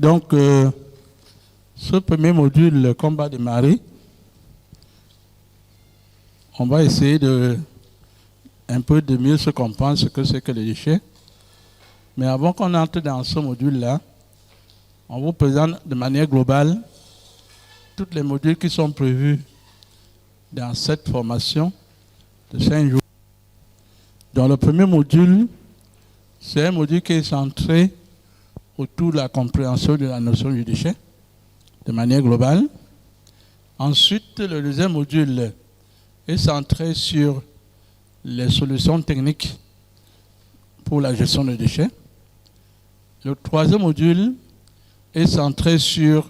Donc, ce premier module qu'on va démarrer, on va essayer un peu de mieux se comprendre ce que c'est que les déchets. Mais avant qu'on entre dans ce module-là, on vous présente de manière globale tous les modules qui sont prévus dans cette formation de 5 jours. Dans le premier module, c'est un module qui est centré autour de la compréhension de la notion du déchet de manière globale. Ensuite, le deuxième module est centré sur les solutions techniques pour la gestion des déchets. Le troisième module est centré sur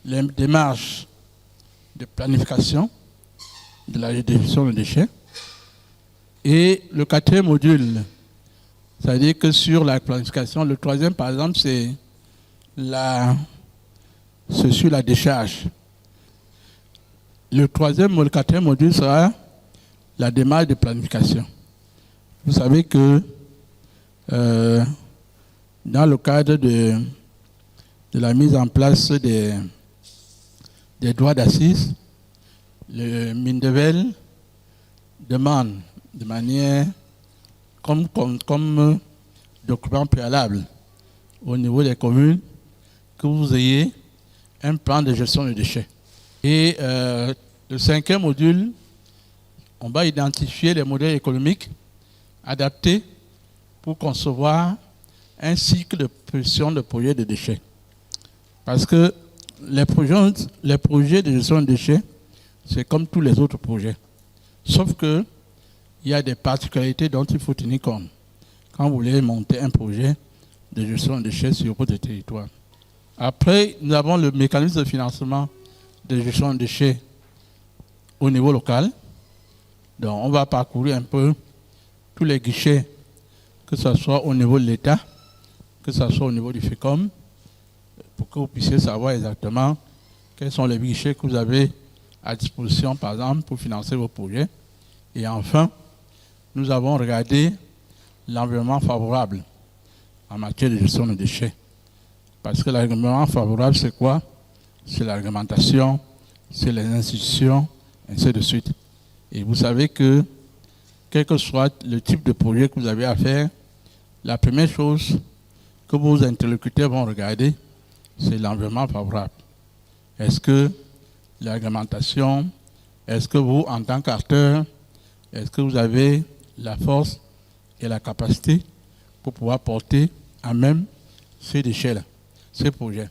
les démarches de planification de la gestion des déchets. Et le quatrième module, c'est-à-dire que sur la planification, le troisième par exemple, c'est sur la décharge. Le quatrième module sera la démarche de planification. Vous savez que dans le cadre de la mise en place des droits d'assises, le Mindevel demande de manière comme document préalable au niveau des communes que vous ayez un plan de gestion des déchets. Et le cinquième module, on va identifier les modèles économiques adaptés pour concevoir un cycle de gestion de projets de déchets. Parce que les projets de gestion de déchets, c'est comme tous les autres projets. Sauf que il y a des particularités dont il faut tenir compte quand vous voulez monter un projet de gestion de déchets sur votre territoire. Après, nous avons le mécanisme de financement de gestion de déchets au niveau local. Donc, on va parcourir un peu tous les guichets, que ce soit au niveau de l'État, que ce soit au niveau du FECOM, pour que vous puissiez savoir exactement quels sont les guichets que vous avez à disposition, par exemple, pour financer vos projets. Et enfin, nous avons regardé l'environnement favorable en matière de gestion de déchets. Parce que l'environnement favorable, c'est quoi? C'est la réglementation, c'est les institutions, ainsi de suite. Et vous savez que, quel que soit le type de projet que vous avez à faire, la première chose que vos interlocuteurs vont regarder, c'est l'environnement favorable. Est-ce que la réglementation, est-ce que vous, en tant qu'acteur, est-ce que vous avez la force et la capacité pour pouvoir porter à même ces déchets-là, ces projets?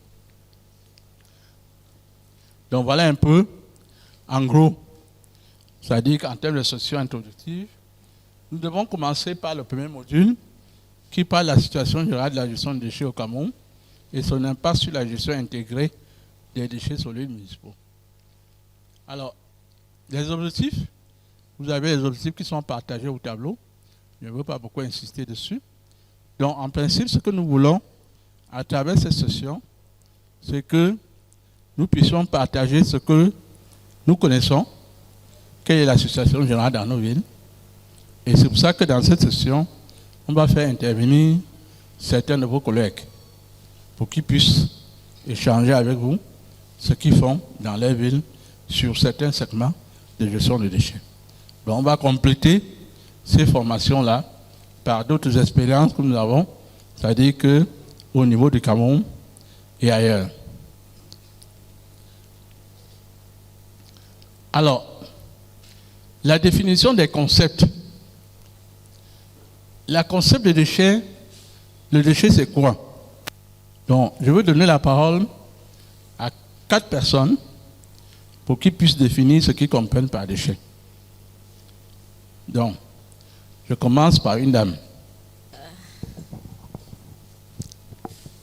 Donc voilà un peu, en gros, c'est-à-dire qu'en termes de session introductive, nous devons commencer par le premier module qui parle de la situation générale de la gestion des déchets au Cameroun et son impact sur la gestion intégrée des déchets solides municipaux. Alors, les objectifs, vous avez les objectifs qui sont partagés au tableau. Je ne veux pas beaucoup insister dessus. Donc, en principe, ce que nous voulons, à travers cette session, c'est que nous puissions partager ce que nous connaissons, quelle est la situation générale dans nos villes. Et c'est pour ça que dans cette session, on va faire intervenir certains de vos collègues pour qu'ils puissent échanger avec vous ce qu'ils font dans les villes sur certains segments de gestion des déchets. Donc on va compléter ces formations-là par d'autres expériences que nous avons, c'est-à-dire qu'au niveau du Cameroun et ailleurs. Alors, la définition des concepts. Le concept de déchet, le déchet c'est quoi? Donc, je veux donner la parole à 4 personnes pour qu'ils puissent définir ce qu'ils comprennent par déchet. Donc, je commence par une dame.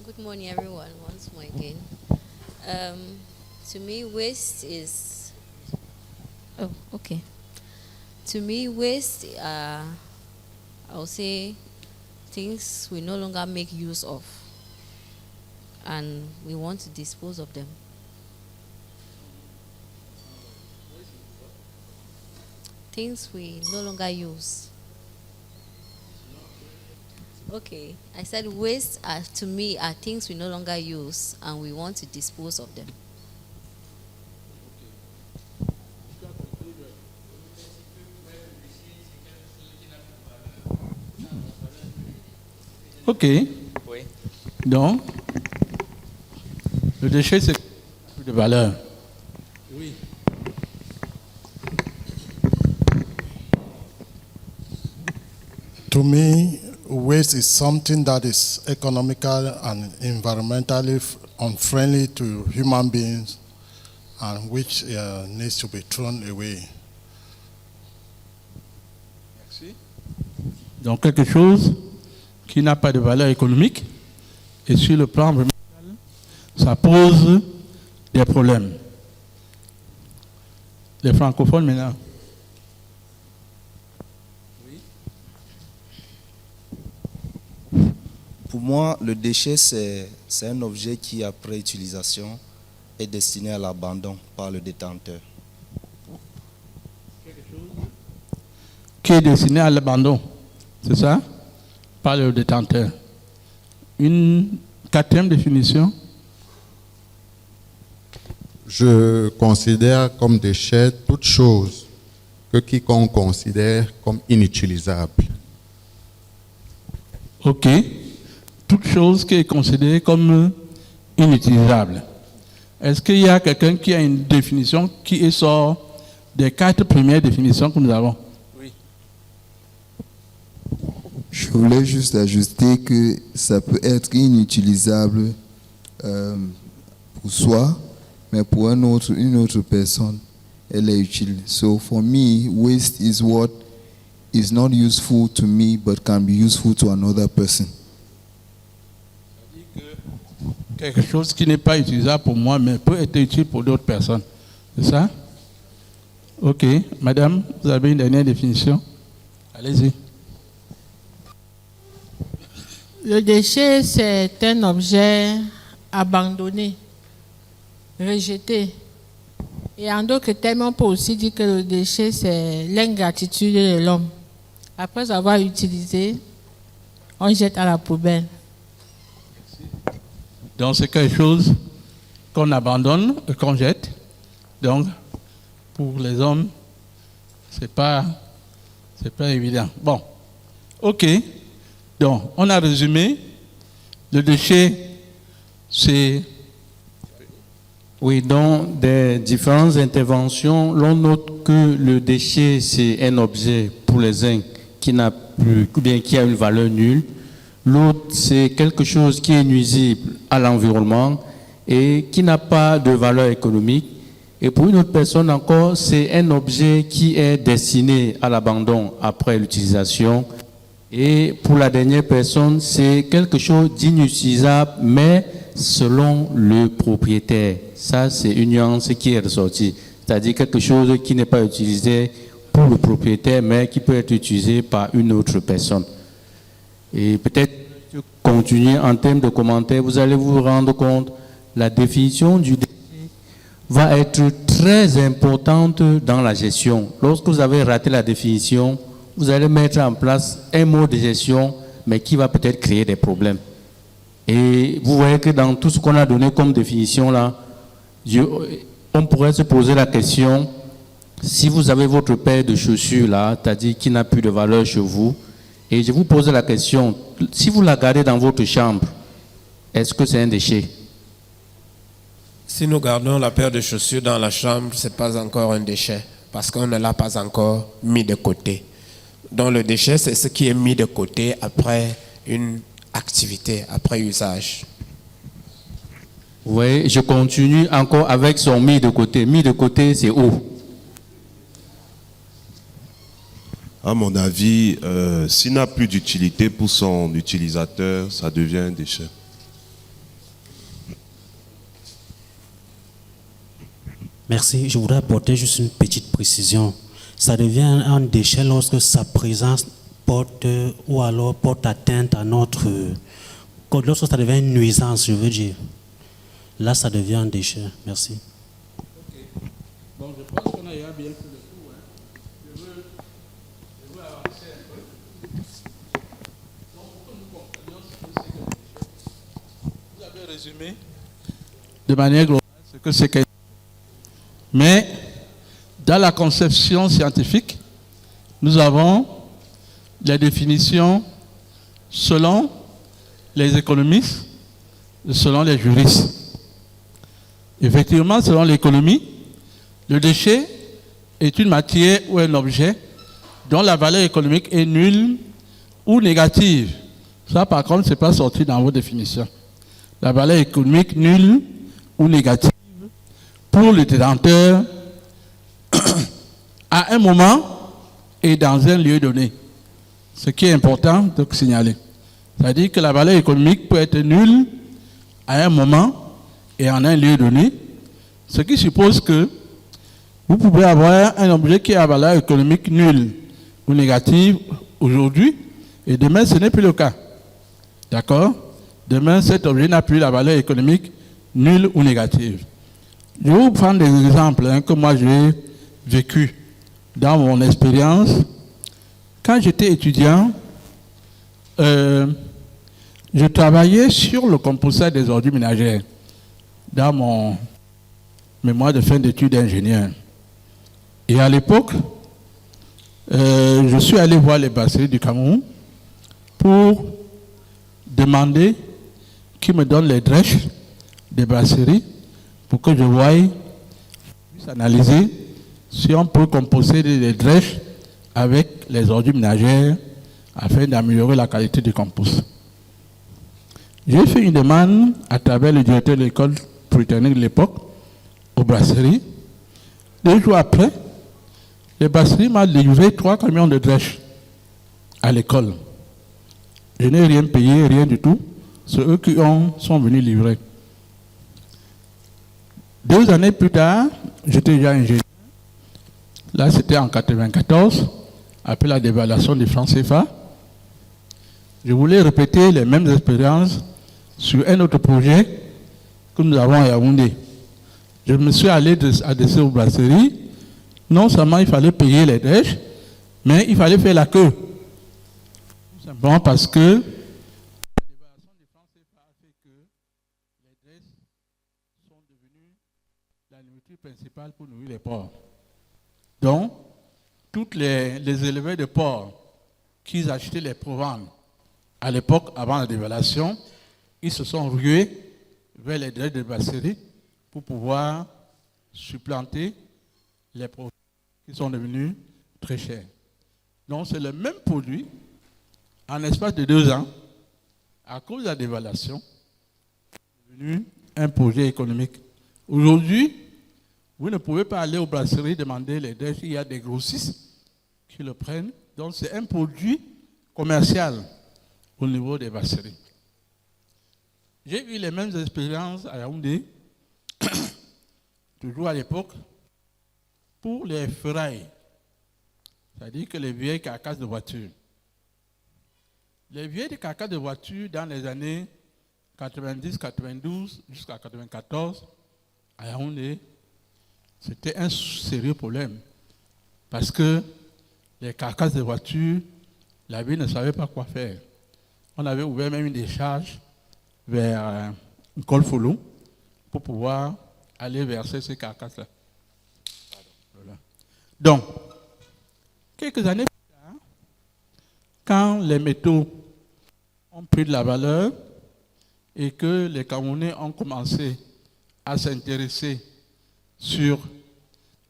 Good morning, everyone, once more again. To me, waste is... Oh, okay. To me, waste, I would say, things we no longer make use of, and we want to dispose of them. Things we no longer use. Okay, I said waste are, to me, are things we no longer use and we want to dispose of them. Ok. Oui. Donc, le déchet, c'est plus de valeur. Oui. To me, waste is something that is economical and environmentally unfriendly to human beings and which needs to be thrown away. Donc, quelque chose qui n'a pas de valeur économique et sur le plan environnemental, ça pose des problèmes. Les francophones maintenant. Pour moi, le déchet, c'est un objet qui, après utilisation, est destiné à l'abandon par le détenteur. Qui est destiné à l'abandon, c'est ça? Par le détenteur. Une quatrième définition. Je considère comme déchet toute chose que quiconque considère comme inutilisable. Ok. Toute chose qui est considérée comme inutilisable. Est-ce qu'il y a quelqu'un qui a une définition qui sort des 4 premières définitions que nous avons? Oui. Je voulais juste ajouter que ça peut être inutilisable pour soi, mais pour une autre personne, elle est utile. So for me, waste is what is not useful to me but can be useful to another person. Quelque chose qui n'est pas utilisable pour moi, mais peut être utile pour d'autres personnes. C'est ça? Ok. Madame, vous avez une dernière définition? Allez-y. Le déchet, c'est un objet abandonné, rejeté. Et en d'autres termes, on peut aussi dire que le déchet, c'est l'ingratitude de l'homme. Après avoir utilisé, on jette à la poubelle. Donc c'est quelque chose qu'on abandonne et qu'on jette. Donc pour les hommes, c'est pas évident. Bon, ok. Donc on a résumé. Le déchet, c'est... Oui, dans des différentes interventions, l'on note que le déchet, c'est un objet pour les uns qui n'a plus, ou bien qui a une valeur nulle. L'autre, c'est quelque chose qui est nuisible à l'environnement et qui n'a pas de valeur économique. Et pour une autre personne encore, c'est un objet qui est destiné à l'abandon après l'utilisation. Et pour la dernière personne, c'est quelque chose d'inutilisable, mais selon le propriétaire. Ça, c'est une nuance qui est ressortie. C'est-à-dire quelque chose qui n'est pas utilisé pour le propriétaire, mais qui peut être utilisé par une autre personne. Et peut-être continuer en termes de commentaires, vous allez vous rendre compte, la définition du déchet va être très importante dans la gestion. Lorsque vous avez raté la définition, vous allez mettre en place un mode de gestion, mais qui va peut-être créer des problèmes. Et vous voyez que dans tout ce qu'on a donné comme définition là, on pourrait se poser la question, si vous avez votre paire de chaussures là, c'est-à-dire qui n'a plus de valeur chez vous, et je vous pose la question, si vous la gardez dans votre chambre, est-ce que c'est un déchet? Si nous gardons la paire de chaussures dans la chambre, ce n'est pas encore un déchet, parce qu'on ne l'a pas encore mis de côté. Donc le déchet, c'est ce qui est mis de côté après une activité, après usage. Oui, je continue encore avec son mis de côté. Mis de côté, c'est où? À mon avis, s'il n'a plus d'utilité pour son utilisateur, ça devient un déchet. Merci. Je voudrais apporter juste une petite précision. Ça devient un déchet lorsque sa présence porte ou alors porte atteinte à notre... Lorsque ça devient une nuisance, je veux dire. Là, ça devient un déchet. Merci. Okay. Bon, je pense qu'on a bien fait le tour. Je veux avancer un peu. Donc, pour que nous vais résumer de manière globale ce que c'est que. Mais dans la conception scientifique, nous avons les définitions selon les économistes, selon les juristes. Effectivement, selon l'économie, le déchet est une matière ou un objet dont la valeur économique est nulle ou négative. Ça, par contre, ce n'est pas sorti dans vos définitions. La valeur économique nulle ou négative pour le détenteur à un moment et dans un lieu donné. Ce qui est important de signaler. C'est-à-dire que la valeur économique peut être nulle à un moment et en un lieu donné, ce qui suppose que vous pouvez avoir un objet qui a valeur économique nulle ou négative aujourd'hui, et demain ce n'est plus le cas. D'accord? Demain cet objet n'a plus la valeur économique nulle ou négative. Je vais vous prendre des exemples que moi j'ai vécu dans mon expérience. Quand j'étais étudiant, je travaillais sur le compostage des ordures ménagères dans mon mémoire de fin d'études d'ingénieur. Et à l'époque, je suis allé voir les brasseries du Cameroun pour demander qu'ils me donnent les drèches des brasseries pour que je voie, puisse analyser si on peut composter les drèches avec les ordures ménagères afin d'améliorer la qualité du compost. J'ai fait une demande à travers le directeur de l'école polytechnique de l'époque aux brasseries. 2 jours après, les brasseries m'ont livré 3 camions de drèches à l'école. Je n'ai rien payé, rien du tout. C'est eux qui sont venus livrer. 2 années plus tard, j'étais déjà ingénieur. Là, c'était en 1994, après la dévaluation du franc CFA. Je voulais répéter les mêmes expériences sur un autre projet que nous avons à Yaoundé. Je me suis allé adresser aux brasseries. Non seulement il fallait payer les drèches, mais il fallait faire la queue. Tout simplement parce que la dévaluation du franc CFA a fait que les drèches sont devenues la nourriture principale pour nourrir les porcs. Donc, tous les éleveurs de porcs qui achetaient les proventes à l'époque, avant la dévaluation, ils se sont rués vers les drèches de brasserie pour pouvoir supplanter les produits qui sont devenus très chers. Donc, c'est le même produit, en l'espace de 2 ans, à cause de la dévaluation, devenu un projet économique. Aujourd'hui, vous ne pouvez pas aller aux brasseries demander les drèches, il y a des grossistes qui le prennent. Donc, c'est un produit commercial au niveau des brasseries. J'ai eu les mêmes expériences à Yaoundé, toujours à l'époque, pour les ferrailles, c'est-à-dire que les vieilles carcasses de voitures. Les vieilles carcasses de voitures dans les années 90, 92 jusqu'à 94, à Yaoundé, c'était un sérieux problème. Parce que les carcasses de voitures, la ville ne savait pas quoi faire. On avait ouvert même une décharge vers Colfolo pour pouvoir aller verser ces carcasses-là. Voilà. Donc, quelques années plus tard, quand les métaux ont pris de la valeur et que les Camerounais ont commencé à s'intéresser sur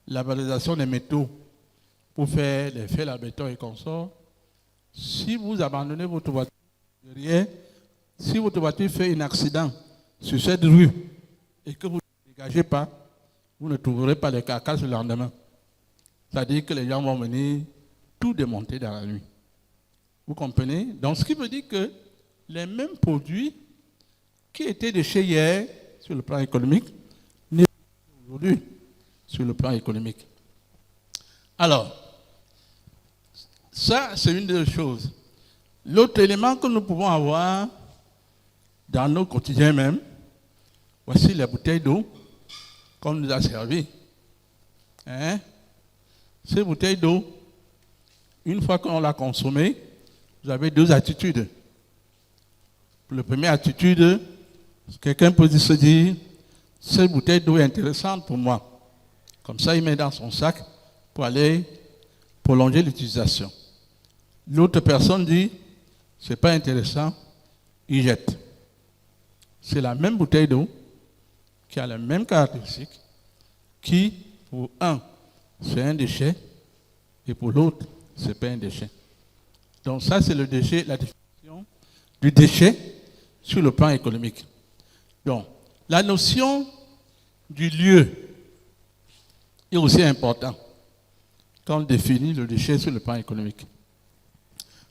la valorisation des métaux pour faire les fers à béton et consorts, si vous abandonnez votre voiture derrière, si votre voiture fait un accident sur cette rue et que vous ne dégagez pas, vous ne trouverez pas les carcasses le lendemain. C'est-à-dire que les gens vont venir tout démonter dans la nuit. Vous comprenez? Donc, ce qui veut dire que les mêmes produits qui étaient déchets hier sur le plan économique, n'est pas aujourd'hui sur le plan économique. Alors, ça, c'est une des choses. L'autre élément que nous pouvons avoir dans nos quotidiens même, voici les bouteilles d'eau qu'on nous a servi. Ces bouteilles d'eau, une fois qu'on l'a consommée, vous avez 2 attitudes. La première attitude, Quelqu'un peut se dire, cette bouteille d'eau est intéressante pour moi. Comme ça, il met dans son sac pour aller prolonger l'utilisation. L'autre personne dit, ce n'est pas intéressant, il jette. C'est la même bouteille d'eau qui a les mêmes caractéristiques, qui, pour un, c'est un déchet, et pour l'autre, ce n'est pas un déchet. Donc ça, c'est le déchet, la définition du déchet sur le plan économique. Donc, la notion du lieu est aussi importante quand on définit le déchet sur le plan économique.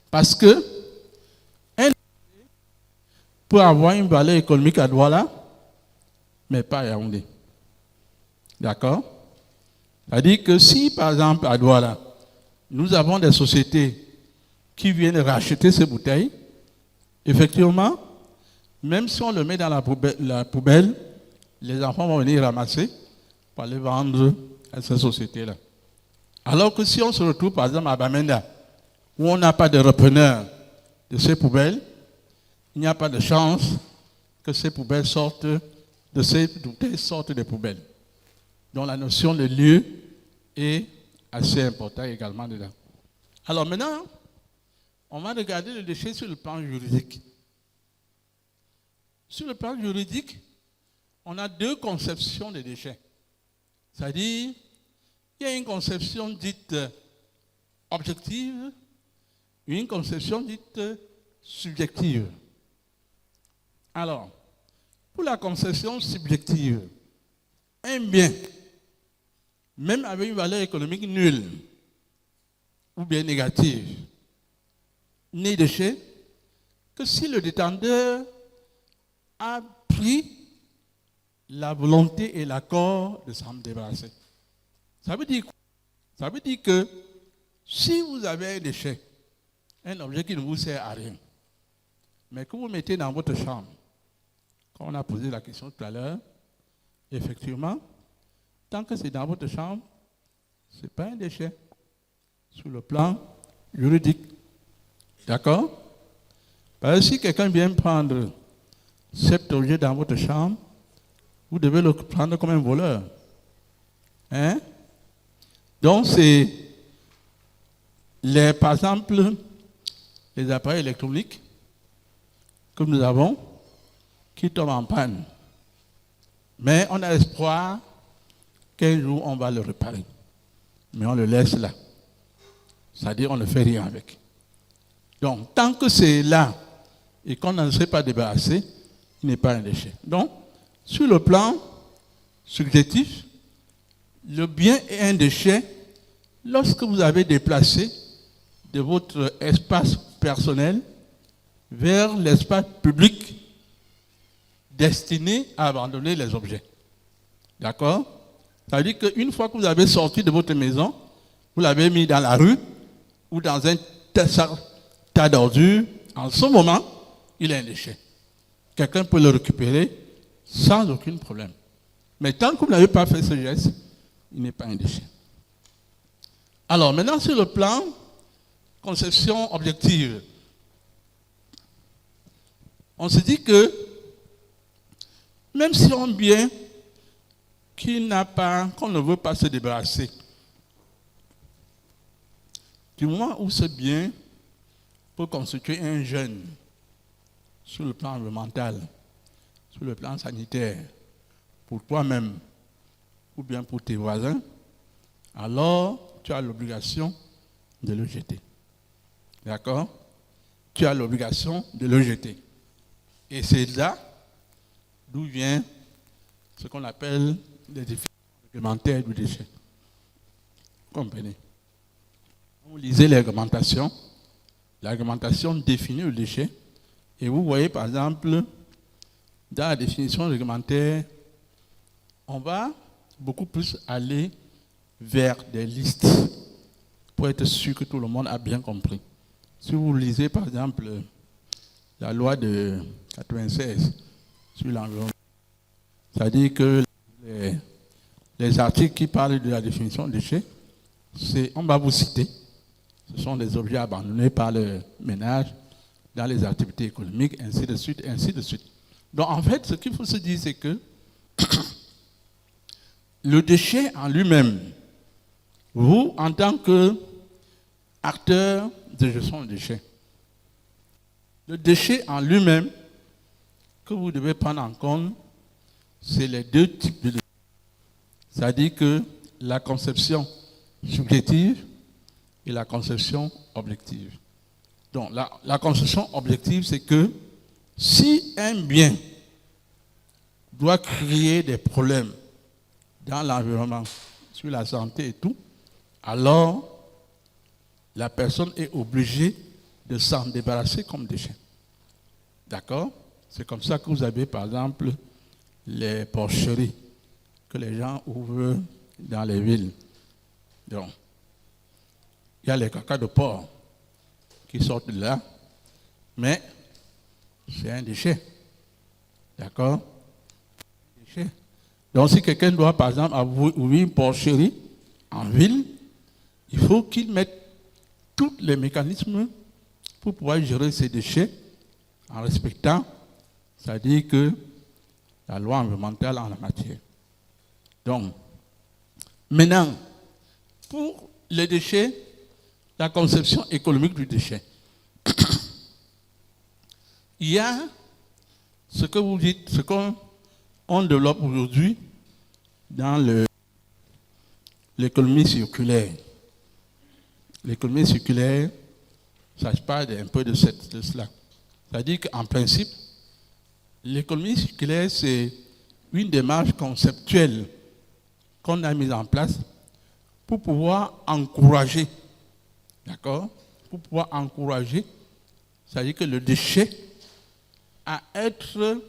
Parce que un déchet peut avoir une valeur économique à Douala, mais pas à Yaoundé. D'accord? C'est-à-dire que si, par exemple, à Douala, nous avons des sociétés qui viennent racheter ces bouteilles, effectivement, même si on le met dans la poubelle, les enfants vont venir ramasser pour aller vendre à ces sociétés-là. Alors que si on se retrouve, par exemple, à Bamenda, où on n'a pas de repreneur de ces poubelles, il n'y a pas de chance que ces poubelles sortent, de ces bouteilles sortent des poubelles. Donc la notion de lieu est assez importante également dedans. Alors maintenant, on va regarder le déchet sur le plan juridique. Sur le plan juridique, on a deux conceptions des déchets. C'est-à-dire, il y a une conception dite objective et une conception dite subjective. Alors, pour la conception subjective, un bien, même avec une valeur économique nulle ou bien négative, n'est déchet que si le détenteur a pris la volonté et l'accord de s'en débarrasser. Ça veut dire quoi? Ça veut dire que si vous avez un déchet, un objet qui ne vous sert à rien, mais que vous mettez dans votre chambre, comme on a posé la question tout à l'heure, effectivement, tant que c'est dans votre chambre, ce n'est pas un déchet sur le plan juridique. D'accord? Parce que si quelqu'un vient prendre cet objet dans votre chambre, vous devez le prendre comme un voleur. Hein? Donc, c'est, par exemple, les appareils électroniques que nous avons qui tombent en panne. Mais on a espoir qu'un jour, on va le réparer. Mais on le laisse là. C'est-à-dire, on ne fait rien avec. Donc, tant que c'est là et qu'on n'en serait pas débarrassé, il n'est pas un déchet. Donc, sur le plan subjectif, le bien est un déchet lorsque vous avez déplacé de votre espace personnel vers l'espace public destiné à abandonner les objets. D'accord? C'est-à-dire qu'une fois que vous avez sorti de votre maison, vous l'avez mis dans la rue ou dans un tas d'ordures, en ce moment, il est un déchet. Quelqu'un peut le récupérer sans aucun problème. Mais tant que vous n'avez pas fait ce geste, il n'est pas un déchet. Alors maintenant, sur le plan conception objective, on se dit que même si on bien qu'on ne veut pas se débarrasser, du moment où ce bien peut constituer un jeune sur le plan environnemental, sur le plan sanitaire, pour toi-même ou bien pour tes voisins, alors tu as l'obligation de le jeter. D'accord? Tu as l'obligation de le jeter. Et c'est là d'où vient ce qu'on appelle les définitions réglementaires du déchet. Vous comprenez? Vous lisez les réglementations, la réglementation définit le déchet, et vous voyez par exemple, dans la définition réglementaire, on va beaucoup plus aller vers des listes pour être sûr que tout le monde a bien compris. Si vous lisez par exemple la loi de 96 sur l'environnement, c'est-à-dire que les articles qui parlent de la définition de déchets, on va vous citer, ce sont des objets abandonnés par le ménage dans les activités économiques, ainsi de suite, ainsi de suite. Donc en fait, ce qu'il faut se dire, c'est que le déchet en lui-même, vous, en tant qu'acteur de gestion de déchets, le déchet en lui-même que vous devez prendre en compte, c'est les deux types de déchets. C'est-à-dire que la conception subjective et la conception objective. Donc la conception objective, c'est que si un bien doit créer des problèmes dans l'environnement, sur la santé et tout, alors la personne est obligée de s'en débarrasser comme déchet. D'accord? C'est comme ça que vous avez, par exemple, les porcheries que les gens ouvrent dans les villes. Donc, il y a les caca de porc qui sortent de là, mais c'est un déchet. D'accord? Déchet. Donc, si quelqu'un doit, par exemple, ouvrir une porcherie en ville, il faut qu'il mette tous les mécanismes pour pouvoir gérer ces déchets en respectant, c'est-à-dire que la loi environnementale en la matière. Donc, maintenant, pour les déchets, la conception économique du déchet. Il y a ce que vous dites, ce qu'on développe aujourd'hui dans l'économie circulaire. L'économie circulaire, ça se parle un peu de cela. C'est-à-dire qu'en principe, l'économie circulaire, c'est une démarche conceptuelle qu'on a mise en place pour pouvoir encourager, d'accord? Pour pouvoir encourager, c'est-à-dire que le déchet à être,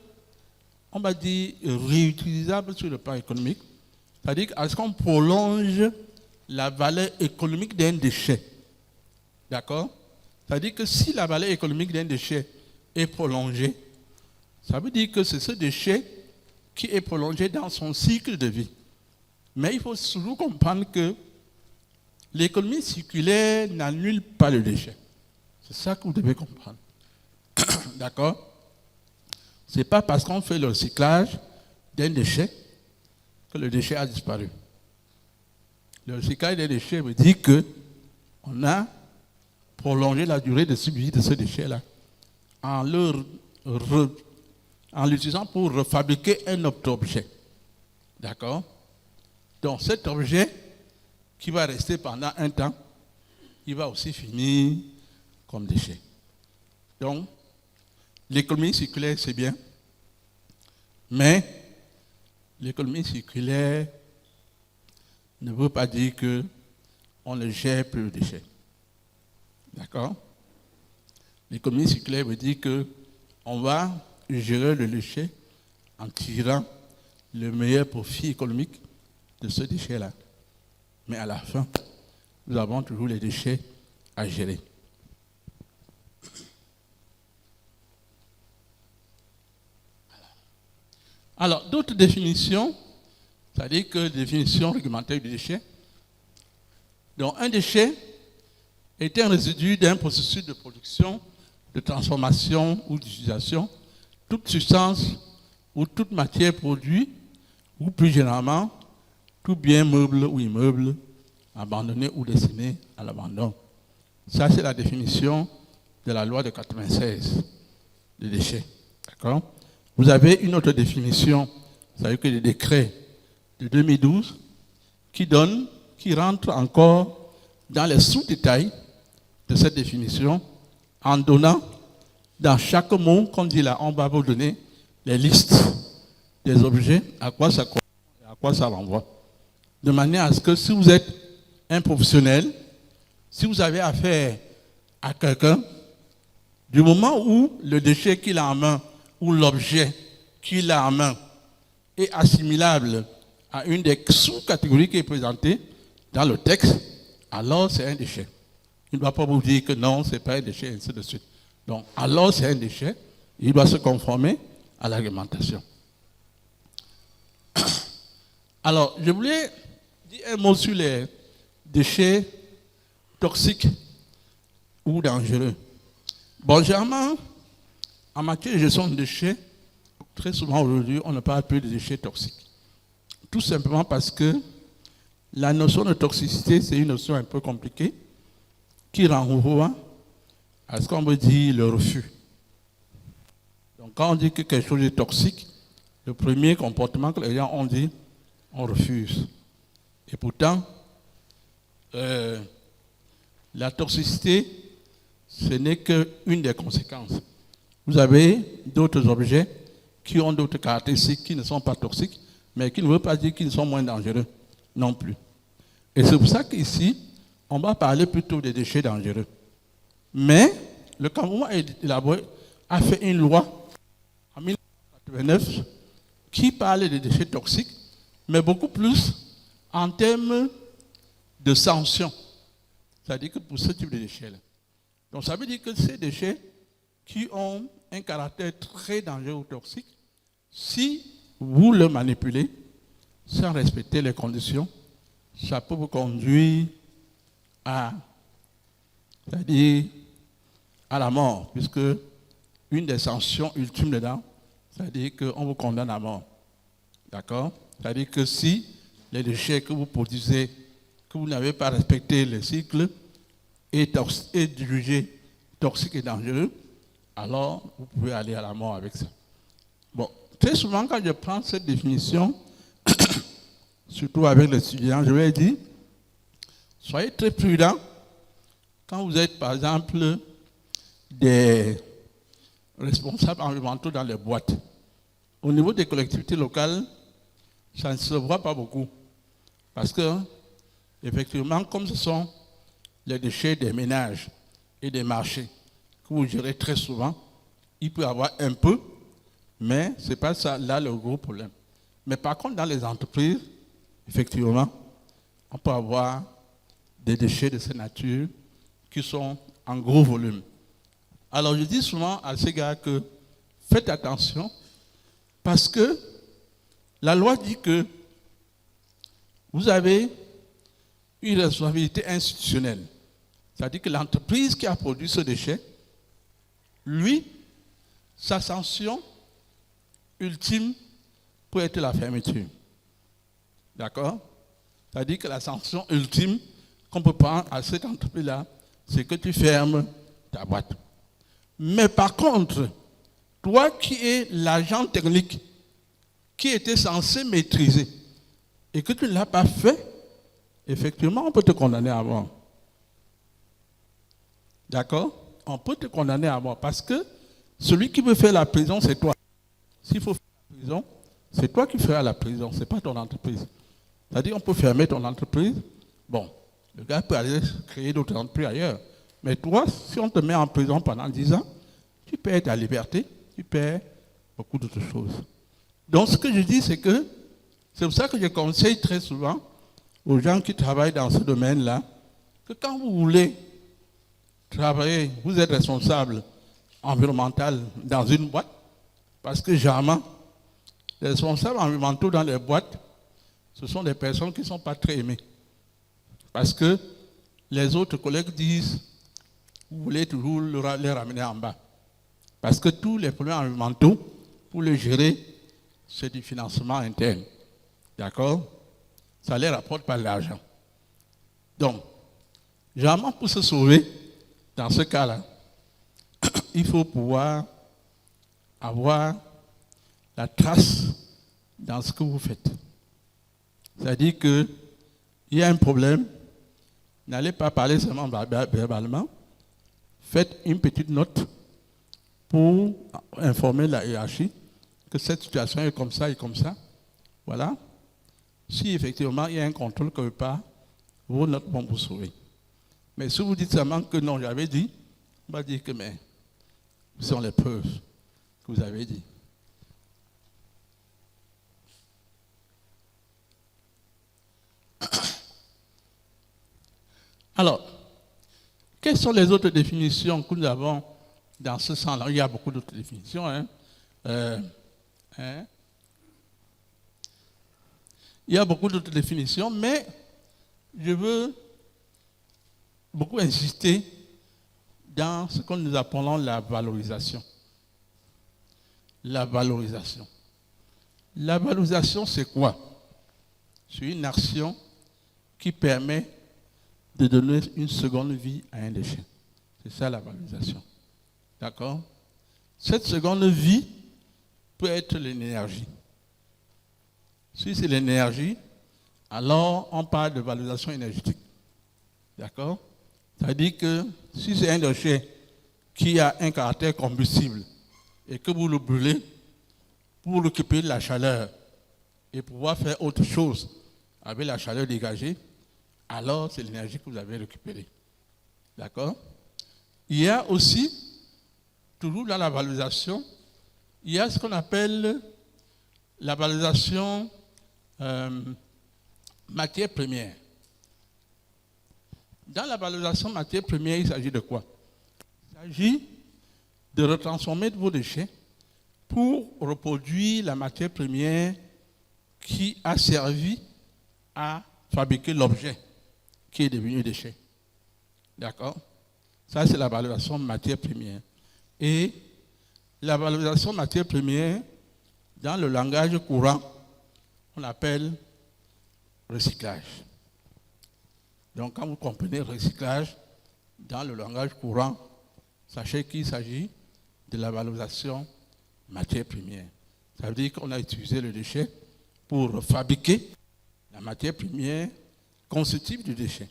on va dire, réutilisable sur le plan économique. C'est-à-dire qu'à ce qu'on prolonge la valeur économique d'un déchet. D'accord? C'est-à-dire que si la valeur économique d'un déchet est prolongée, ça veut dire que c'est ce déchet qui est prolongé dans son cycle de vie. Mais il faut toujours comprendre que l'économie circulaire n'annule pas le déchet. C'est ça que vous devez comprendre. D'accord? Ce n'est pas parce qu'on fait le recyclage d'un déchet que le déchet a disparu. Le recyclage des déchets veut dire qu'on a prolongé la durée de vie de ce déchet-là en l'utilisant pour refabriquer un autre objet. D'accord? Donc cet objet qui va rester pendant un temps, il va aussi finir comme déchet. Donc, l'économie circulaire, c'est bien, mais l'économie circulaire ne veut pas dire qu'on ne gère plus le déchet. D'accord? L'économie circulaire veut dire qu'on va gérer le déchet en tirant le meilleur profit économique de ce déchet-là. Mais à la fin, nous avons toujours les déchets à gérer. Alors, d'autres définitions, c'est-à-dire que définition réglementaire du déchet. Donc, un déchet est un résidu d'un processus de production, de transformation ou d'utilisation, toute substance ou toute matière produite, ou plus généralement, tout bien meuble ou immeuble, abandonné ou destiné à l'abandon. Ça, c'est la définition de la loi de 96 des déchets. D'accord? Vous avez une autre définition, c'est-à-dire que le décret de 2012 qui rentre encore dans les sous-détails de cette définition en donnant dans chaque mot, comme dit là, on va vous donner les listes des objets, à quoi ça correspond et à quoi ça renvoie. De manière à ce que si vous êtes un professionnel, si vous avez affaire à quelqu'un, du moment où le déchet qu'il a en main ou l'objet qu'il a en main est assimilable à une des sous-catégories qui est présentée dans le texte, alors c'est un déchet. Il ne doit pas vous dire que non, ce n'est pas un déchet, et ainsi de suite. Donc, alors c'est un déchet, il doit se conformer à la réglementation. Alors, je voulais dire un mot sur les déchets toxiques ou dangereux. Bon, généralement, en matière de gestion de déchets, très souvent aujourd'hui, on ne parle plus de déchets toxiques. Tout simplement parce que la notion de toxicité, c'est une notion un peu compliquée qui renvoie à ce qu'on veut dire le refus. Donc quand on dit que quelque chose est toxique, le premier comportement que les gens ont dit, on refuse. Et pourtant, la toxicité, ce n'est qu'une des conséquences. Vous avez d'autres objets qui ont d'autres caractéristiques qui ne sont pas toxiques, mais qui ne veut pas dire qu'ils sont moins dangereux non plus. Et c'est pour ça qu'ici, on va parler plutôt des déchets dangereux. Mais le Cameroun a fait une loi en 1989 qui parlait des déchets toxiques, mais beaucoup plus en termes de sanctions. C'est-à-dire que pour ce type de déchets-là. Donc ça veut dire que ces déchets qui ont un caractère très dangereux ou toxique, si vous le manipulez sans respecter les conditions, ça peut vous conduire à, c'est-à-dire à la mort, puisque une des sanctions ultimes dedans, c'est-à-dire qu'on vous condamne à mort. D'accord? C'est-à-dire que si les déchets que vous produisez, que vous n'avez pas respecté le cycle, est jugé toxique et dangereux, alors vous pouvez aller à la mort avec ça. Bon, très souvent quand je prends cette définition, surtout avec les étudiants, je vais dire, soyez très prudents quand vous êtes par exemple des responsables environnementaux dans les boîtes. Au niveau des collectivités locales, ça ne se voit pas beaucoup. Parce que, effectivement, comme ce sont les déchets des ménages et des marchés que vous gérez très souvent, il peut y avoir un peu, mais ce n'est pas ça là le gros problème. Mais par contre, dans les entreprises, effectivement, on peut avoir des déchets de cette nature qui sont en gros volume. Alors je dis souvent à ces gars que faites attention parce que la loi dit que vous avez une responsabilité institutionnelle. C'est-à-dire que l'entreprise qui a produit ce déchet, lui, sa sanction ultime peut être la fermeture. D'accord? C'est-à-dire que la sanction ultime qu'on peut prendre à cette entreprise-là, c'est que tu fermes ta boîte. Mais par contre, toi qui es l'agent technique qui était censé maîtriser et que tu ne l'as pas fait, effectivement, on peut te condamner à mort. D'accord? On peut te condamner à mort parce que celui qui veut faire la prison, c'est toi. S'il faut faire la prison, c'est toi qui feras la prison, ce n'est pas ton entreprise. C'est-à-dire on peut fermer ton entreprise. Bon, le gars peut aller créer d'autres entreprises ailleurs. Mais toi, si on te met en prison pendant 10 ans, tu perds ta liberté, tu perds beaucoup d'autres choses. Donc ce que je dis, c'est pour ça que je conseille très souvent aux gens qui travaillent dans ce domaine-là, que quand vous voulez travailler, vous êtes responsable environnemental dans une boîte, parce que généralement, les responsables environnementaux dans les boîtes, ce sont des personnes qui ne sont pas très aimées. Parce que les autres collègues disent, vous voulez toujours les ramener en bas. Parce que tous les problèmes environnementaux, pour les gérer, c'est du financement interne. D'accord? Ça ne les rapporte pas de l'argent. Donc, généralement, pour se sauver, dans ce cas-là, il faut pouvoir avoir la trace dans ce que vous faites. C'est-à-dire qu'il y a un problème, n'allez pas parler seulement verbalement, faites une petite note pour informer la hiérarchie que cette situation est comme ça et comme ça. Voilà. Si effectivement il y a un contrôle quelque part, vos notes vont vous sauver. Mais si vous dites seulement que non, j'avais dit, on va dire que mais ce sont les preuves que vous avez dit. Alors, quelles sont les autres définitions que nous avons dans ce sens-là? Il y a beaucoup d'autres définitions. Il y a beaucoup d'autres définitions, mais je veux beaucoup insister dans ce que nous appelons la valorisation. la valorisation. La valorisation, c'est quoi? C'est une action qui permet de donner une seconde vie à un déchet. C'est ça la valorisation. D'accord? Cette seconde vie peut être l'énergie. Si c'est l'énergie, alors on parle de valorisation énergétique. D'accord? C'est-à-dire que si c'est un déchet qui a un caractère combustible et que vous le brûlez pour récupérer de la chaleur et pouvoir faire autre chose avec la chaleur dégagée, alors c'est l'énergie que vous avez récupérée. D'accord? Il y a aussi, toujours dans la valorisation, il y a ce qu'on appelle la valorisation matière première. Dans la valorisation matière première, il s'agit de quoi? Il s'agit de retransformer vos déchets pour reproduire la matière première qui a servi à fabriquer l'objet qui est devenu déchet. D'accord? Ça, c'est la valorisation matière première. Et la valorisation matière première, dans le langage courant, on appelle recyclage. Donc, quand vous comprenez recyclage, dans le langage courant, sachez qu'il s'agit de la valorisation matière première. Ça veut dire qu'on a utilisé le déchet pour fabriquer la matière première constitutive du déchet.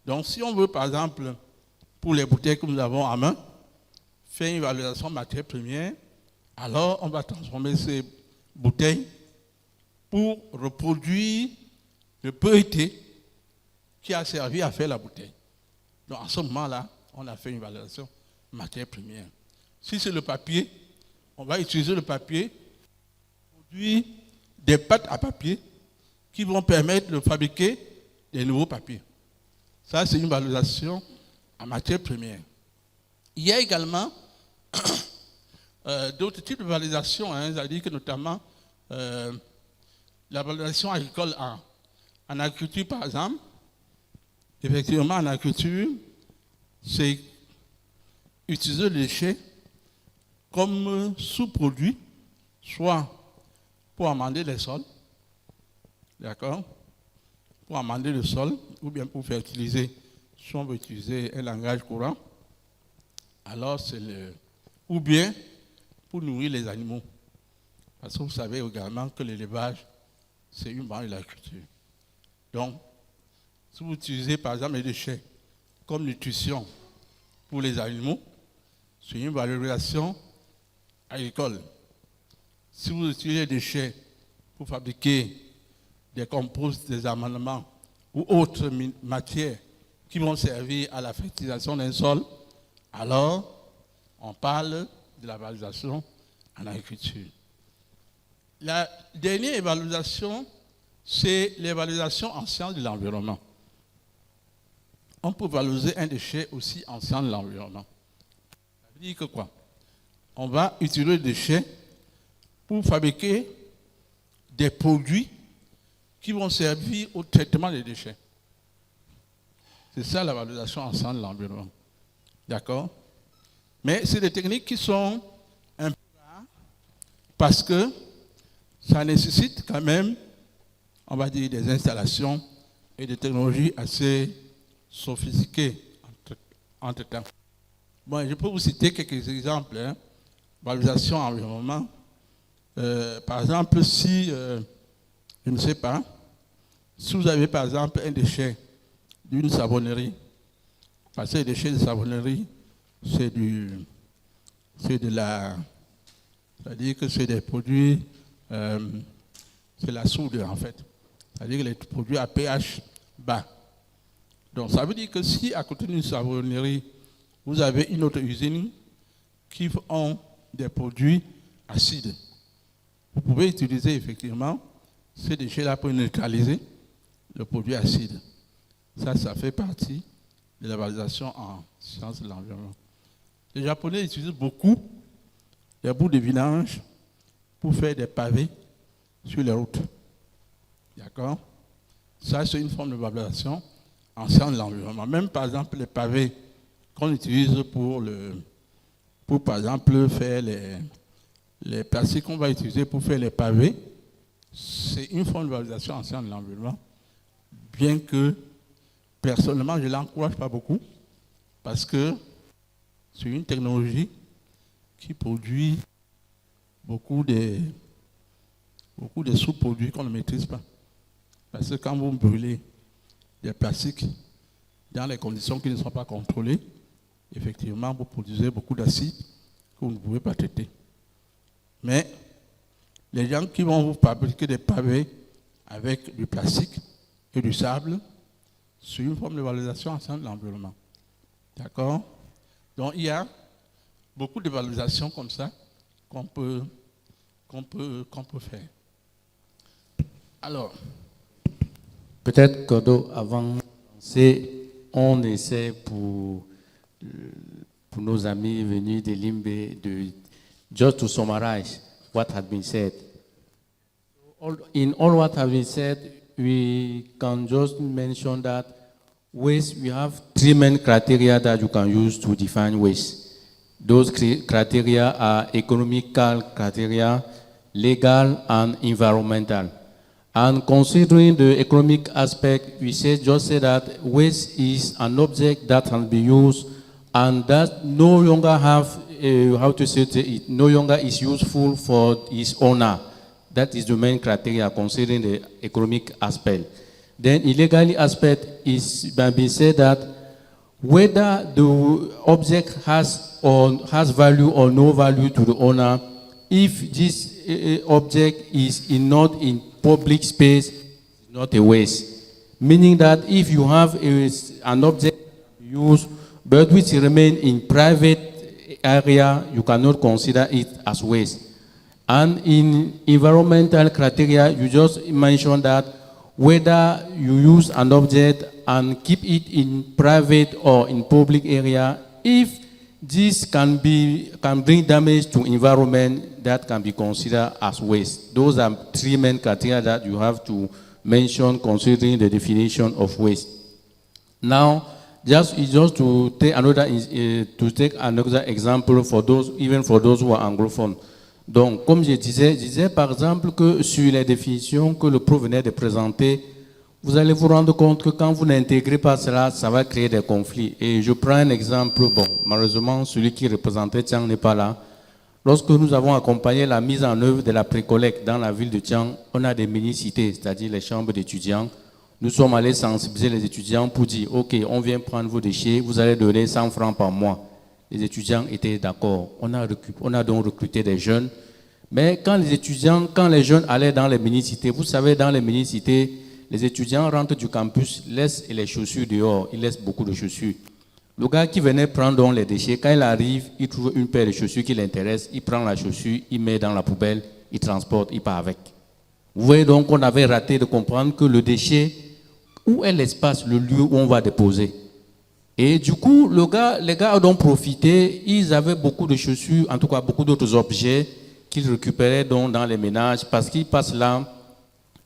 Donc, si on veut, par exemple, pour les bouteilles que nous avons en main, faire une valorisation matière première, alors on va transformer ces bouteilles pour reproduire le PET qui a servi à faire la bouteille. Donc, en ce moment-là, on a fait une valorisation matière première. Si c'est le papier, on va utiliser le papier pour produire des pâtes à papier qui vont permettre de fabriquer des nouveaux papiers. Ça, c'est une valorisation en matière première. Il y a également d'autres types de valorisation, c'est-à-dire que notamment la valorisation agricole en agriculture, par exemple. Effectivement, en agriculture, c'est utiliser le déchet comme sous-produit, soit pour amender les sols, d'accord, pour amender le sol, ou bien pour fertiliser, si on veut utiliser un langage courant, alors c'est ou bien pour nourrir les animaux. Parce que vous savez également que l'élevage, c'est une branche de l'agriculture. Donc, si vous utilisez par exemple les déchets comme nutrition pour les animaux, c'est une valorisation agricole. Si vous utilisez les déchets pour fabriquer des composts, des amendements ou autres matières qui vont servir à la fertilisation d'un sol, alors on parle de la valorisation en agriculture. La dernière évaluation, c'est l'évaluation en sciences de l'environnement. On peut valoriser un déchet aussi en sciences de l'environnement. Ça veut dire que quoi? On va utiliser le déchet pour fabriquer des produits qui vont servir au traitement des déchets. C'est ça la valorisation en sciences de l'environnement. D'accord? Mais c'est des techniques qui sont un peu rares parce que ça nécessite quand même, on va dire, des installations et des technologies assez sophistiquées entre-temps. Bon, je peux vous citer quelques exemples. Valorisation environnement. Par exemple, si, je ne sais pas, si vous avez par exemple un déchet d'une savonnerie, parce que les déchets de savonnerie, c'est-à-dire que c'est des produits, c'est la soude en fait, c'est-à-dire les produits à pH bas. Donc ça veut dire que si à côté d'une savonnerie, vous avez une autre usine qui ont des produits acides, vous pouvez utiliser effectivement ces déchets-là pour neutraliser le produit acide. Ça fait partie de la valorisation en sciences de l'environnement. Les Japonais utilisent beaucoup les bouts de vidange pour faire des pavés sur les routes. D'accord? Ça, c'est une forme de valorisation en sciences de l'environnement. Même, par exemple, les pavés qu'on utilise pour par exemple, faire les plastiques qu'on va utiliser pour faire les pavés, c'est une forme de valorisation ancienne de l'environnement, bien que personnellement je ne l'encourage pas beaucoup, parce que c'est une technologie qui produit beaucoup de sous-produits qu'on ne maîtrise pas. Parce que quand vous brûlez des plastiques dans les conditions qui ne sont pas contrôlées, effectivement, vous produisez beaucoup d'acides que vous ne pouvez pas traiter. Mais les gens qui vont vous fabriquer des pavés avec du plastique et du sable, c'est une forme de valorisation ensemble de l'environnement. D'accord? Donc il y a beaucoup de valorisations comme ça qu'on peut faire. Alors, peut-être que avant de commencer, on essaie pour nos amis venus de Limbe just to summarize what had been said. In all what has been said, we can just mention that waste, we have 3 main criteria that you can use to define waste. Those criteria are economical criteria, legal, and environmental. And considering the economic aspect, we just say that waste is an object that can be used and that no longer have, it no longer is useful for its owner. That is the main criteria considering the economic aspect. Then illegal aspect is being said that whether the object has value or no value to the owner, if this object is not in public space, it's not a waste. Meaning that if you have an object used but which remain in private area, you cannot consider it as waste. And in environmental criteria, you just mentioned that whether you use an object and keep it in private or in public area, if this can bring damage to environment, that can be considered as waste. Those are 3 main criteria that you have to mention considering the definition of waste. Now, just to take another example for those, even for those who are anglophones. Donc, comme je disais par exemple que sur les définitions que le prof venait de présenter, vous allez vous rendre compte que quand vous n'intégrez pas cela, ça va créer des conflits. Et je prends un exemple, malheureusement, celui qui représentait Tiang n'est pas là. Lorsque nous avons accompagné la mise en œuvre de la précollecte dans la ville de Tiang, on a des mini-cités, c'est-à-dire les chambres d'étudiants. Nous sommes allés sensibiliser les étudiants pour dire, OK, on vient prendre vos déchets, vous allez donner 100 francs par mois. Les étudiants étaient d'accord. On a donc recruté des jeunes. Mais quand les jeunes allaient dans les mini-cités, vous savez, dans les mini-cités, les étudiants rentrent du campus, laissent les chaussures dehors, ils laissent beaucoup de chaussures. Le gars qui venait prendre donc les déchets, quand il arrive, il trouve une paire de chaussures qui l'intéresse, il prend la chaussure, il met dans la poubelle, il transporte, il part avec. Vous voyez donc qu'on avait raté de comprendre que le déchet, où est l'espace, le lieu où on va déposer? Et du coup, les gars ont donc profité, ils avaient beaucoup de chaussures, en tout cas beaucoup d'autres objets qu'ils récupéraient donc dans les ménages parce qu'ils passent là,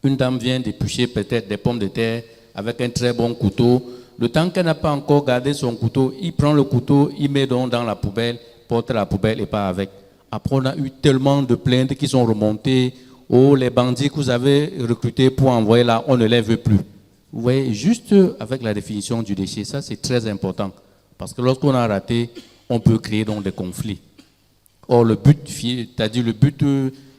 une dame vient d'éplucher peut-être des pommes de terre avec un très bon couteau. Le temps qu'elle n'a pas encore gardé son couteau, il prend le couteau, il met donc dans la poubelle, porte la poubelle et part avec. Après, on a eu tellement de plaintes qui sont remontées. Oh, les bandits que vous avez recrutés pour envoyer là, on ne les veut plus. Vous voyez, juste avec la définition du déchet, ça c'est très important. Parce que lorsqu'on a raté, on peut créer donc des conflits. Or, le but, c'est-à-dire le but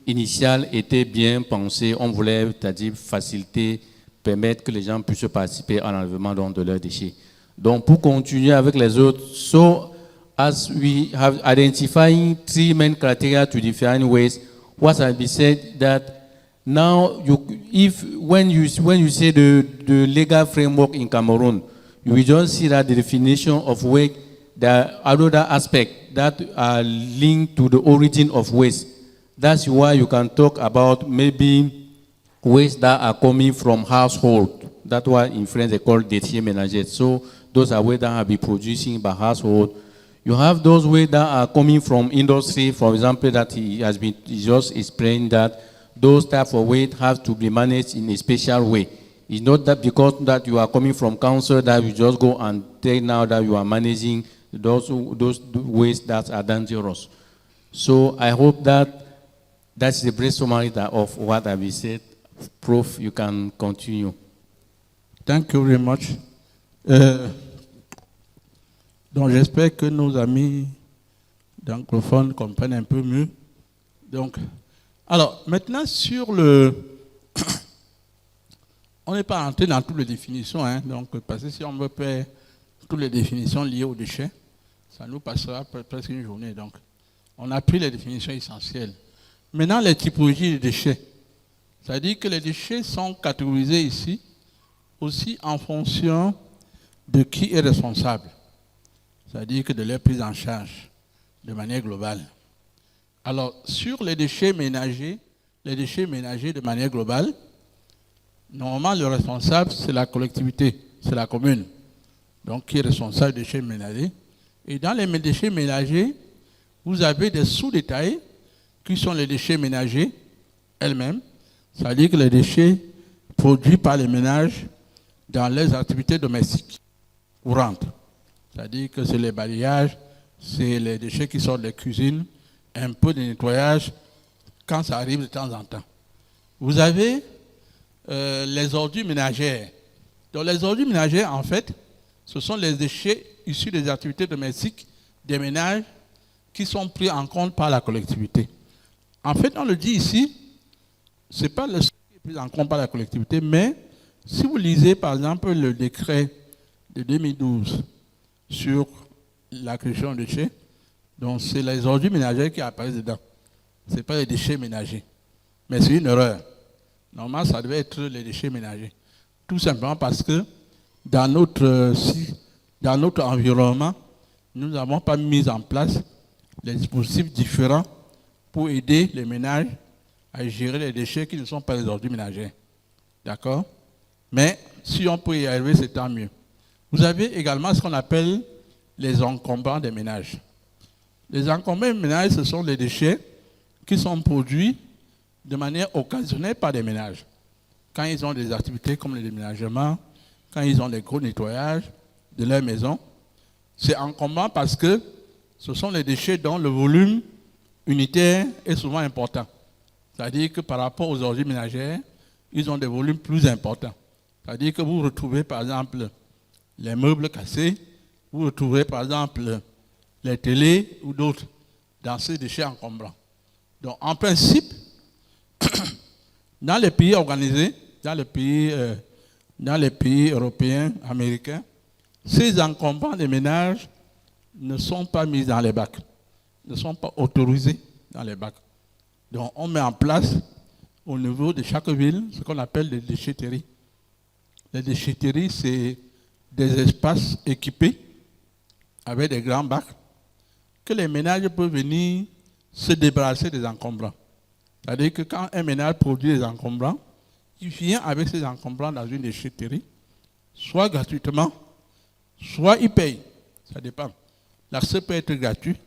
initial était bien pensé. On voulait, c'est-à-dire faciliter, permettre que les gens puissent participer à l'enlèvement de leurs déchets. Donc, pour continuer avec les autres, so as we have identifying 3 main criteria to define waste, what has been said that now, when you say the legal framework in Cameroon, you will just see that the definition of waste, there are other aspects that are linked to the origin of waste. That's why you can talk about maybe waste that are coming from household. That's why in French they call déchets ménagers. So those are waste that have been producing by household. You have those waste that are coming from industry, for example, that he just explained that those types of waste have to be managed in a special way. It's not that because that you are coming from council that you just go and take now that you are managing those waste that are dangerous. So I hope that That's the brief summary of what I said. Prof, you can continue. Thank you very much. Donc j'espère que nos amis d'anglophones comprennent un peu mieux. Donc, alors maintenant sur le... On n'est pas entré dans toutes les définitions, hein, donc, parce que si on veut faire toutes les définitions liées aux déchets, ça nous passera presque une journée. Donc, on a pris les définitions essentielles. Maintenant, les typologies de déchets. C'est-à-dire que les déchets sont catégorisés ici aussi en fonction de qui est responsable. C'est-à-dire que de leur prise en charge de manière globale. Alors, sur les déchets ménagers de manière globale, normalement, le responsable, c'est la collectivité, c'est la commune, donc qui est responsable des déchets ménagers. Et dans les déchets ménagers, vous avez des sous-détails qui sont les déchets ménagers elles-mêmes, c'est-à-dire que les déchets produits par les ménages dans les activités domestiques courantes. C'est-à-dire que c'est les balayages, c'est les déchets qui sortent des cuisines, un peu de nettoyage quand ça arrive de temps en temps. Vous avez les ordures ménagères. Donc les ordures ménagères, en fait, ce sont les déchets issus des activités domestiques des ménages qui sont pris en compte par la collectivité. En fait, on le dit ici, ce n'est pas le seul qui est pris en compte par la collectivité, mais si vous lisez par exemple le décret de 2012 sur la question des déchets, donc c'est les ordures ménagères qui apparaissent dedans. Ce n'est pas les déchets ménagers. Mais c'est une erreur. Normalement, ça devait être les déchets ménagers. Tout simplement parce que dans notre environnement, nous n'avons pas mis en place les dispositifs différents pour aider les ménages à gérer les déchets qui ne sont pas les ordures ménagères. D'accord? Mais si on peut y arriver, c'est tant mieux. Vous avez également ce qu'on appelle les encombrants des ménages. Les encombrants des ménages, ce sont les déchets qui sont produits de manière occasionnelle par des ménages. Quand ils ont des activités comme le déménagement, quand ils ont des gros nettoyages de leur maison, c'est encombrant parce que ce sont les déchets dont le volume unitaire est souvent important. C'est-à-dire que par rapport aux ordures ménagères, ils ont des volumes plus importants. C'est-à-dire que vous retrouvez par exemple les meubles cassés, vous retrouvez par exemple les télés ou d'autres dans ces déchets encombrants. Donc en principe, dans les pays organisés, dans les pays européens, américains, ces encombrants des ménages ne sont pas mis dans les bacs, ne sont pas autorisés dans les bacs. Donc on met en place au niveau de chaque ville ce qu'on appelle des déchetteries. Les déchetteries, c'est des espaces équipés avec des grands bacs que les ménages peuvent venir se débarrasser des encombrants. C'est-à-dire que quand un ménage produit des encombrants, il vient avec ces encombrants dans une déchetterie, soit gratuitement, soit il paye. Ça dépend. L'accès peut être gratuit,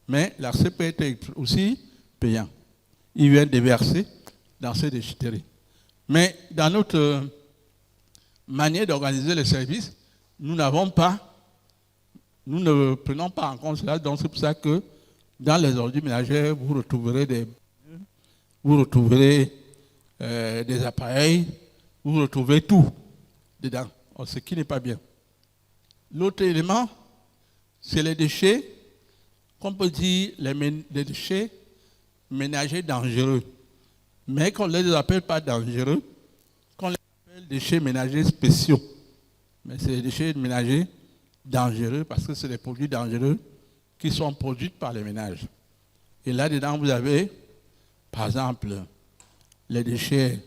mais l'accès peut être aussi payant. Il vient déverser dans ces déchetteries. Mais dans notre manière d'organiser les services, nous ne prenons pas en compte cela. Donc c'est pour ça que dans les ordures ménagères, vous retrouverez des appareils, vous retrouvez tout dedans, ce qui n'est pas bien. L'autre élément, c'est les déchets, qu'on peut dire les déchets ménagers dangereux, mais qu'on ne les appelle pas dangereux, qu'on les appelle déchets ménagers spéciaux. Mais c'est des déchets ménagers dangereux parce que c'est des produits dangereux qui sont produits par les ménages. Et là-dedans, vous avez, par exemple, les déchets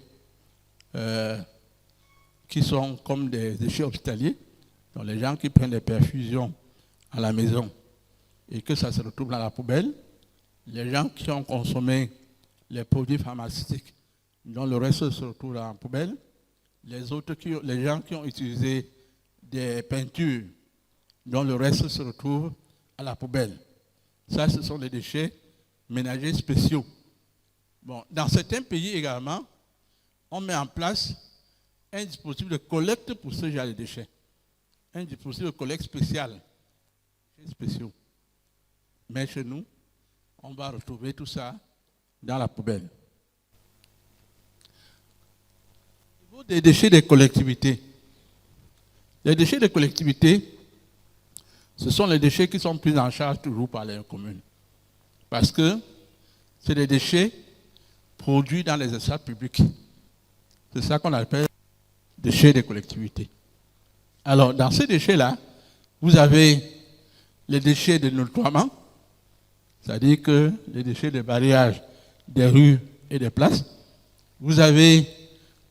qui sont comme des déchets hospitaliers, donc les gens qui prennent des perfusions à la maison et que ça se retrouve dans la poubelle, les gens qui ont consommé les produits pharmaceutiques dont le reste se retrouve dans la poubelle, les gens qui ont utilisé des peintures dont le reste se retrouve à la poubelle. Ça, ce sont les déchets ménagers spéciaux. Bon, dans certains pays également, on met en place un dispositif de collecte pour ce genre de déchets. Un dispositif de collecte spécial. Spéciaux. Mais chez nous, on va retrouver tout ça dans la poubelle. Au niveau des déchets des collectivités, les déchets des collectivités, ce sont les déchets qui sont pris en charge toujours par les communes. Parce que c'est des déchets produits dans les espaces publics. C'est ça qu'on appelle déchets des collectivités. Alors, dans ces déchets-là, vous avez les déchets de nettoiement, c'est-à-dire que les déchets de barrage des rues et des places. Vous avez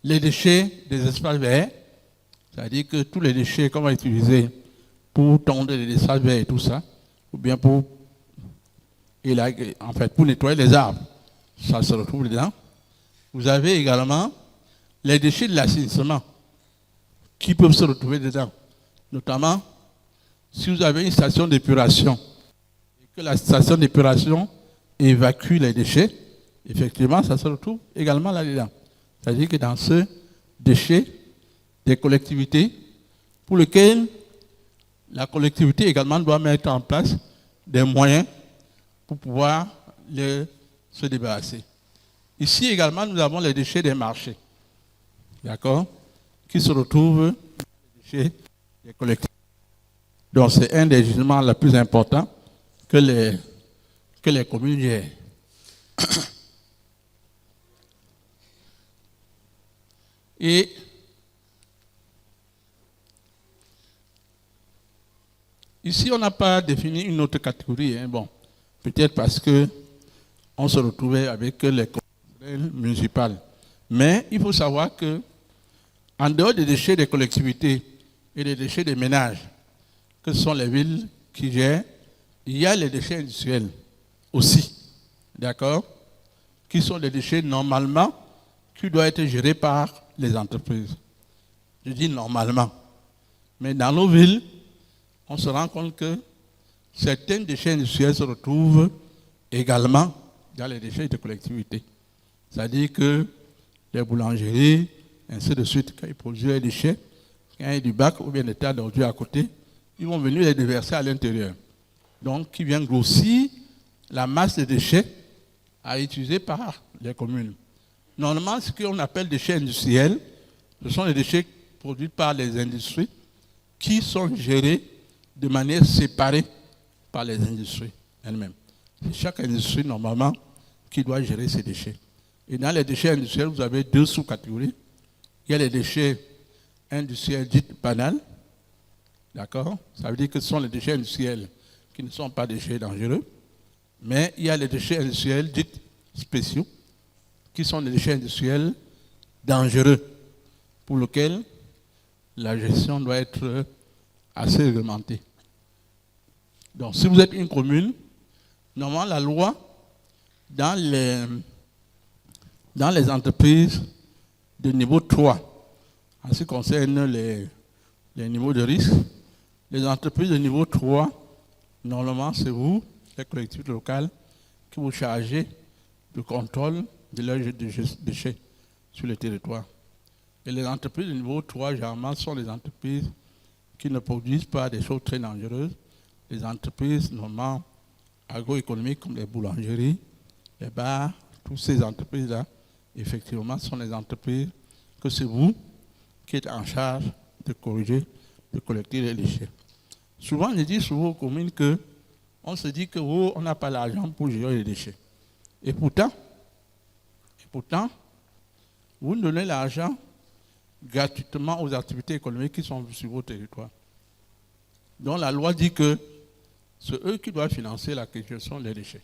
les déchets des espaces verts, c'est-à-dire que tous les déchets qu'on va utiliser pour tondre les espaces verts et tout ça, ou bien pour nettoyer les arbres, ça se retrouve dedans. Vous avez également les déchets de l'assainissement qui peuvent se retrouver dedans, notamment si vous avez une station d'épuration et que la station d'épuration évacue les déchets, effectivement, ça se retrouve également là-dedans. C'est-à-dire que dans ce déchet des collectivités, pour lequel la collectivité également doit mettre en place des moyens pour pouvoir se débarrasser. Ici également, nous avons les déchets des marchés, d'accord, qui se retrouvent dans les déchets des collectivités. Donc c'est un des gisements les plus importants que les communes gèrent. Et ici, on n'a pas défini une autre catégorie. Bon, peut-être parce qu'on se retrouvait avec les conseils municipales. Mais il faut savoir que, en dehors des déchets des collectivités et des déchets des ménages, que ce sont les villes qui gèrent, il y a les déchets industriels aussi, d'accord, qui sont des déchets normalement qui doivent être gérés par les entreprises. Je dis normalement. Mais dans nos villes, on se rend compte que certains déchets industriels se retrouvent également dans les déchets de collectivités. C'est-à-dire que les boulangeries, ainsi de suite, quand ils produisent les déchets, quand il y a du bac ou bien des tas d'ordures à côté, ils vont venir les déverser à l'intérieur. Donc, qui vient grossir la masse de déchets à utiliser par les communes. Normalement, ce qu'on appelle déchets industriels, ce sont les déchets produits par les industries qui sont gérés de manière séparée par les industries elles-mêmes. C'est chaque industrie, normalement, qui doit gérer ses déchets. Et dans les déchets industriels, vous avez deux sous-catégories. Il y a les déchets industriels dits banals. D'accord? Ça veut dire que ce sont les déchets industriels qui ne sont pas des déchets dangereux. Mais il y a les déchets industriels dits spéciaux, qui sont des déchets industriels dangereux, pour lesquels la gestion doit être assez réglementée. Donc, si vous êtes une commune, normalement, la loi, dans les entreprises de niveau 3, en ce qui concerne les niveaux de risque, les entreprises de niveau 3, normalement, c'est vous, les collectivités locales, qui vous chargez du contrôle de leurs déchets sur le territoire. Et les entreprises de niveau 3, généralement, sont les entreprises qui ne produisent pas des choses très dangereuses. Les entreprises, normalement, agroéconomiques comme les boulangeries, les bars, toutes ces entreprises-là, effectivement, sont les entreprises que c'est vous qui êtes en charge de corriger, de collecter les déchets. Souvent, je dis souvent aux communes qu'on se dit que on n'a pas l'argent pour gérer les déchets. Et pourtant, vous donnez l'argent gratuitement aux activités économiques qui sont sur vos territoires. Donc la loi dit que c'est eux qui doivent financer la gestion des déchets.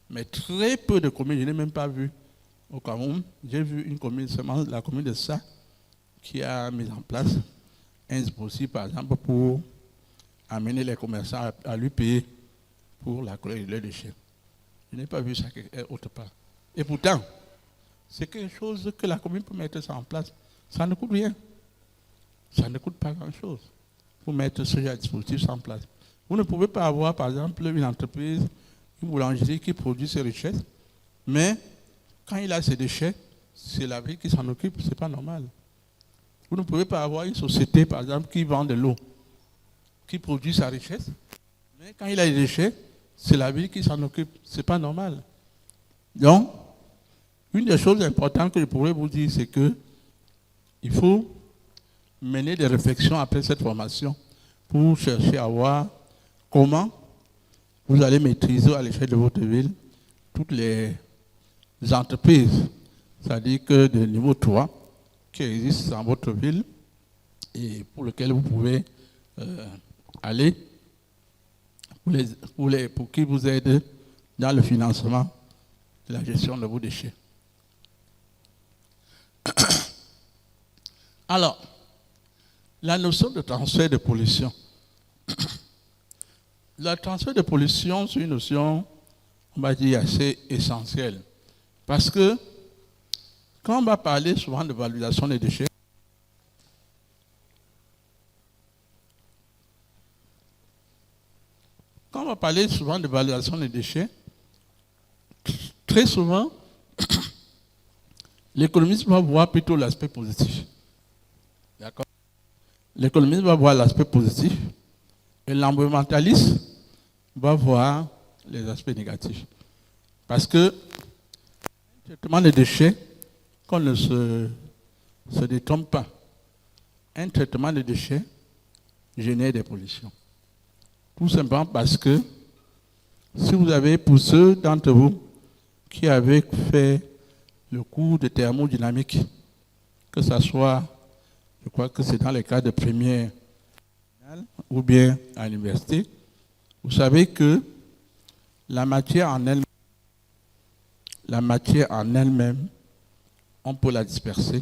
Mais très peu de communes, je n'ai même pas vu au Cameroun, j'ai vu une commune, seulement la commune de Sa, qui a mis en place un dispositif, par exemple, pour amener les commerçants à lui payer pour la collecte des déchets. Je n'ai pas vu ça autre part. Et pourtant, c'est quelque chose que la commune peut mettre ça en place. Ça ne coûte rien. Ça ne coûte pas grand-chose pour mettre ce genre de dispositif en place. Vous ne pouvez pas avoir, par exemple, une entreprise, une boulangerie qui produit ses richesses, mais quand il a ses déchets, c'est la ville qui s'en occupe, ce n'est pas normal. Vous ne pouvez pas avoir une société, par exemple, qui vend de l'eau, qui produit sa richesse, mais quand il a des déchets, c'est la ville qui s'en occupe, ce n'est pas normal. Donc, Une des choses importantes que je pourrais vous dire, c'est que il faut mener des réflexions après cette formation pour chercher à voir comment vous allez maîtriser à l'échelle de votre ville toutes les entreprises, c'est-à-dire que de niveau 3 qui existent dans votre ville et pour lesquelles vous pouvez aller pour qu'ils vous aident dans le financement de la gestion de vos déchets. Alors, la notion de transfert de pollution. Le transfert de pollution, c'est une notion, on va dire, assez essentielle. Parce que quand on va parler souvent de valorisation des déchets, très souvent, l'économiste va voir plutôt l'aspect positif. D'accord? L'économiste va voir l'aspect positif et l'environnementaliste va voir les aspects négatifs. Parce que le traitement des déchets, qu'on ne se détrompe pas, un traitement des déchets génère des pollutions. Tout simplement parce que si vous avez, pour ceux d'entre vous qui avaient fait le cours de thermodynamique, que ce soit, je crois que c'est dans les cas de première ou bien à l'université, vous savez que la matière en elle-même, on peut la disperser,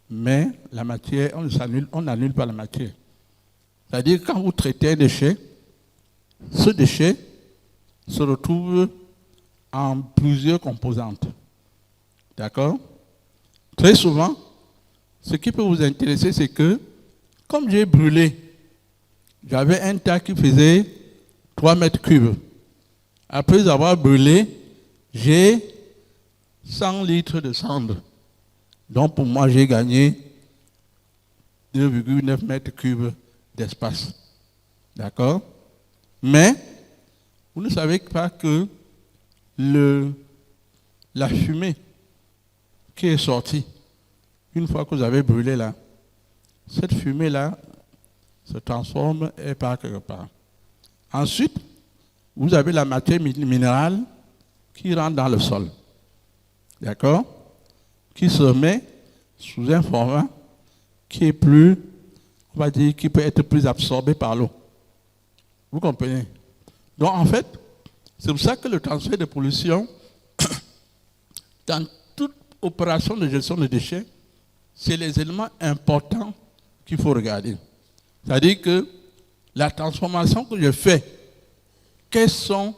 mais la matière, on n'annule pas la matière. C'est-à-dire que quand vous traitez un déchet, ce déchet se retrouve en plusieurs composantes. D'accord? Très souvent, ce qui peut vous intéresser, c'est que, comme j'ai brûlé, j'avais un tas qui faisait 3 mètres cubes. Après avoir brûlé, j'ai 100 litres de cendre. Donc pour moi, j'ai gagné 2,9 mètres cubes d'espace. D'accord? Mais, vous ne savez pas que la fumée qui est sortie, une fois que vous avez brûlé là, cette fumée-là se transforme et part quelque part. Ensuite, vous avez la matière minérale qui rentre dans le sol. D'accord? Qui se met sous un format qui est plus, on va dire, qui peut être plus absorbé par l'eau. Vous comprenez? Donc en fait, c'est pour ça que le transfert de pollution, dans toute opération de gestion de déchets, c'est les éléments importants qu'il faut regarder. C'est-à-dire que la transformation que je fais, quels sont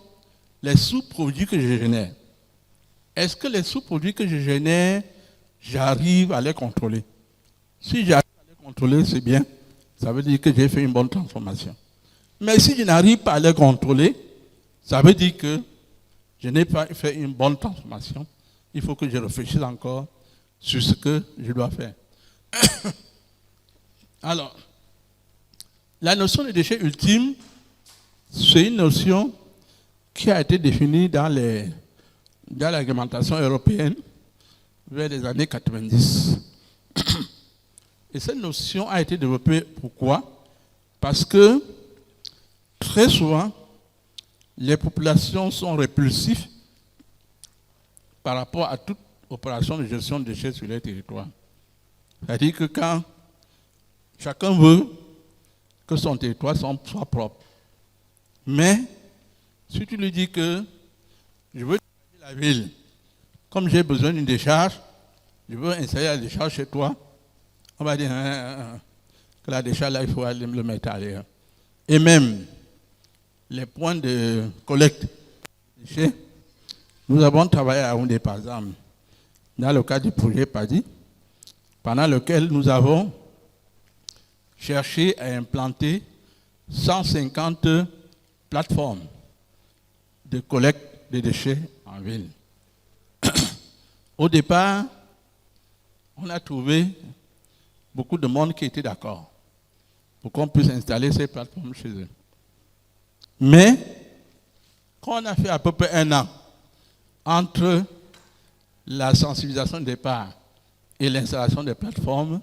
les sous-produits que je génère? Est-ce que les sous-produits que je génère, j'arrive à les contrôler? Si j'arrive à les contrôler, c'est bien. Ça veut dire que j'ai fait une bonne transformation. Mais si je n'arrive pas à les contrôler, ça veut dire que je n'ai pas fait une bonne transformation. Il faut que je réfléchisse encore sur ce que je dois faire. Alors, la notion de déchet ultime, c'est une notion qui a été définie dans l'alimentation européenne vers les années 90. Et cette notion a été développée pourquoi? Parce que très souvent, les populations sont répulsives par rapport à toute opération de gestion de déchets sur les territoires. C'est-à-dire que quand chacun veut que son territoire soit propre, mais si tu lui dis que je veux décharger la ville, comme j'ai besoin d'une décharge, je veux installer la décharge chez toi, on va dire que la décharge là, il faut aller le mettre ailleurs. Et même les points de collecte de déchets, nous avons travaillé à Yaoundé, par exemple, dans le cadre du projet PADI, pendant lequel nous avons cherché à implanter 150 plateformes de collecte de déchets en ville. Au départ, on a trouvé beaucoup de monde qui était d'accord pour qu'on puisse installer ces plateformes chez eux. Mais, quand on a fait à peu près 1 an entre la sensibilisation de départ et l'installation des plateformes,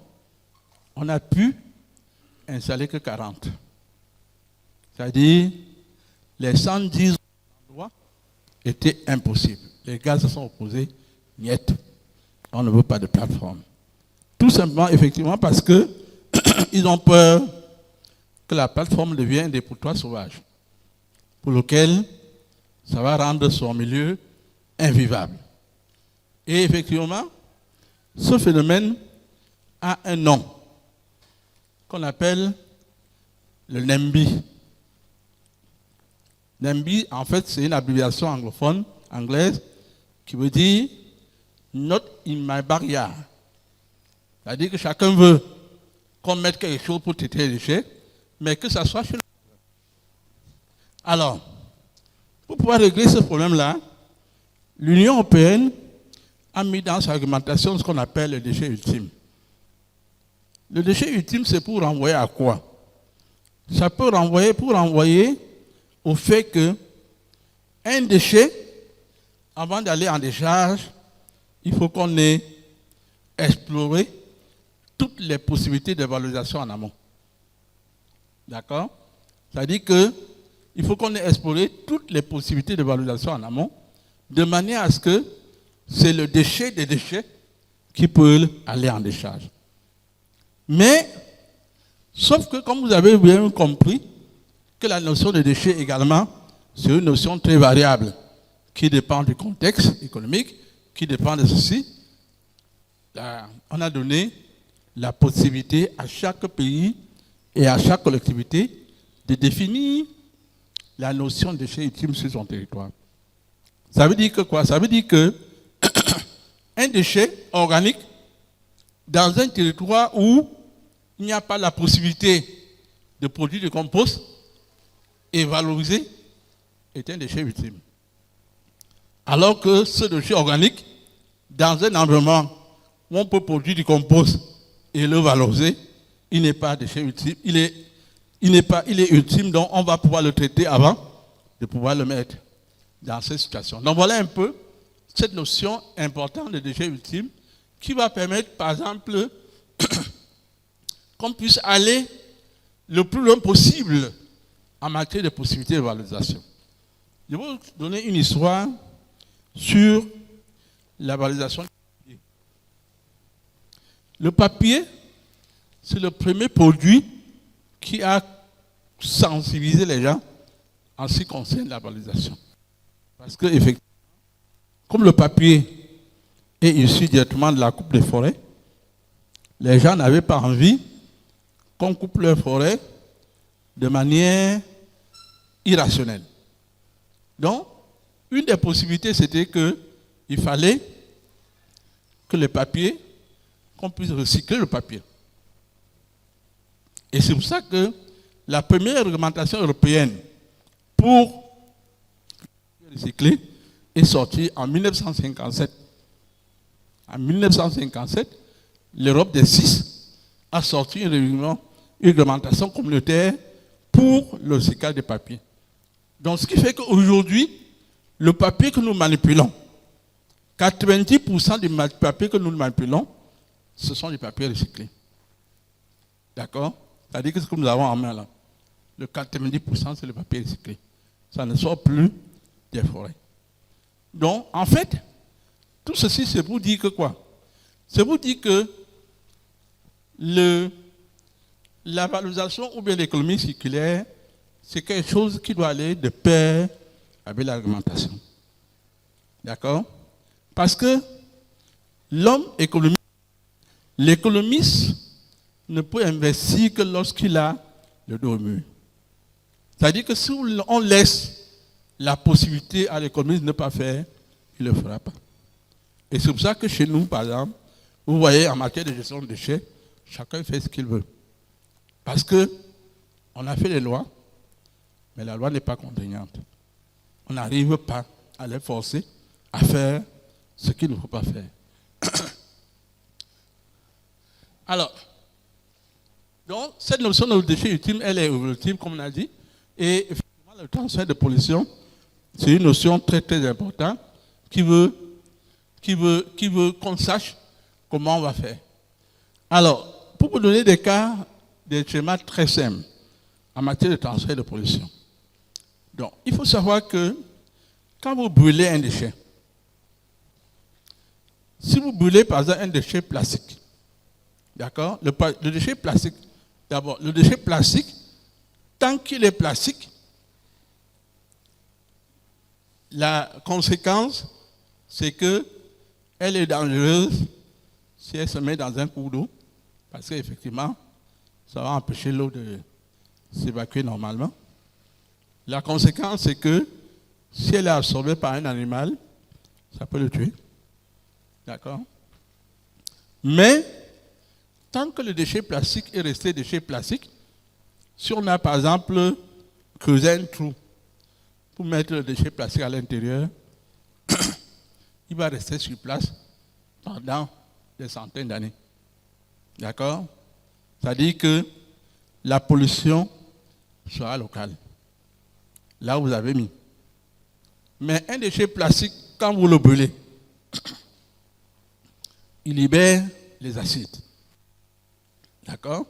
on a pu installer que 40. C'est-à-dire, les 110 endroits étaient impossibles. Les gars se sont opposés, niet, on ne veut pas de plateforme. Tout simplement, effectivement, parce que ils ont peur que la plateforme devienne des dépotoir sauvage, pour lequel ça va rendre son milieu invivable. Et effectivement, ce phénomène a un nom qu'on appelle le NIMBY. NIMBY, en fait, c'est une abréviation anglophone, anglaise, qui veut dire Not in my backyard. C'est-à-dire que chacun veut qu'on mette quelque chose pour traiter les déchets, mais que ça soit chez nous. Alors, pour pouvoir régler ce problème-là, l'Union européenne a mis dans sa argumentation ce qu'on appelle le déchet ultime. Le déchet ultime, c'est pour renvoyer à quoi? Ça peut renvoyer au fait que un déchet, avant d'aller en décharge, il faut qu'on ait exploré toutes les possibilités de valorisation en amont. D'accord? C'est-à-dire qu'il faut qu'on ait exploré toutes les possibilités de valorisation en amont, de manière à ce que c'est le déchet des déchets qui peut aller en décharge. Mais, sauf que, comme vous avez bien compris, que la notion de déchet également, c'est une notion très variable, qui dépend du contexte économique, qui dépend de ceci. Là, on a donné la possibilité à chaque pays et à chaque collectivité de définir la notion de déchet ultime sur son territoire. Ça veut dire que quoi? Ça veut dire que un déchet organique dans un territoire où il n'y a pas la possibilité de produire du compost et valoriser est un déchet ultime. Alors que ce déchet organique, dans un environnement où on peut produire du compost et le valoriser, il n'est pas déchet ultime, il est ultime, donc on va pouvoir le traiter avant de pouvoir le mettre dans cette situation. Donc voilà un peu cette notion importante de déchet ultime qui va permettre, par exemple, qu'on puisse aller le plus loin possible en matière de possibilités de valorisation. Je vais vous donner une histoire sur la valorisation du papier. Le papier, c'est le premier produit qui a sensibilisé les gens en ce qui concerne la valorisation. Parce que, effectivement, comme le papier est issu directement de la coupe des forêts, les gens n'avaient pas envie qu'on coupe leurs forêts de manière irrationnelle. Donc, une des possibilités, c'était qu'il fallait que le papier, qu'on puisse recycler le papier. Et c'est pour ça que la première réglementation européenne pour recycler est sortie en 1957. En 1957, l'Europe des 6 a sorti une réglementation communautaire pour le recyclage des papiers. Donc, ce qui fait qu'aujourd'hui, le papier que nous manipulons, 90% du papier que nous manipulons, ce sont des papiers recyclés. D'accord? C'est-à-dire que ce que nous avons en main là, le 90% c'est le papier recyclé. Ça ne sort plus des forêts. Donc, en fait, tout ceci, c'est pour dire que quoi? C'est pour dire que la valorisation ou bien l'économie circulaire, c'est quelque chose qui doit aller de pair avec l'argumentation. D'accord? Parce que l'homme économique, l'économiste ne peut investir que lorsqu'il a le dos au mur. C'est-à-dire que si on laisse la possibilité à l'économiste de ne pas faire, il ne le fera pas. Et c'est pour ça que chez nous, par exemple, vous voyez, en matière de gestion de déchets, chacun fait ce qu'il veut. Parce qu'on a fait les lois, mais la loi n'est pas contraignante. On n'arrive pas à les forcer à faire ce qu'il ne faut pas faire. Alors, donc, cette notion de déchet ultime, elle est évolutive, comme on a dit, et effectivement, le transfert de pollution, c'est une notion très très importante qui qui veut qu'on sache comment on va faire. Alors, pour vous donner des cas, des schémas très simples en matière de transfert de pollution. Donc, il faut savoir que quand vous brûlez un déchet, si vous brûlez par exemple un déchet plastique, d'accord, le déchet plastique, d'abord, le déchet plastique, tant qu'il est plastique, la conséquence, c'est que elle est dangereuse si elle se met dans un cours d'eau, parce qu'effectivement, ça va empêcher l'eau de s'évacuer normalement. La conséquence, c'est que si elle est absorbée par un animal, ça peut le tuer. D'accord? Mais, tant que le déchet plastique est resté déchet plastique, si on a par exemple creusé un trou pour mettre le déchet plastique à l'intérieur, il va rester sur place pendant des centaines d'années. D'accord? C'est-à-dire que la pollution sera locale, là où vous avez mis. Mais un déchet plastique, quand vous le brûlez, il libère les acides. D'accord?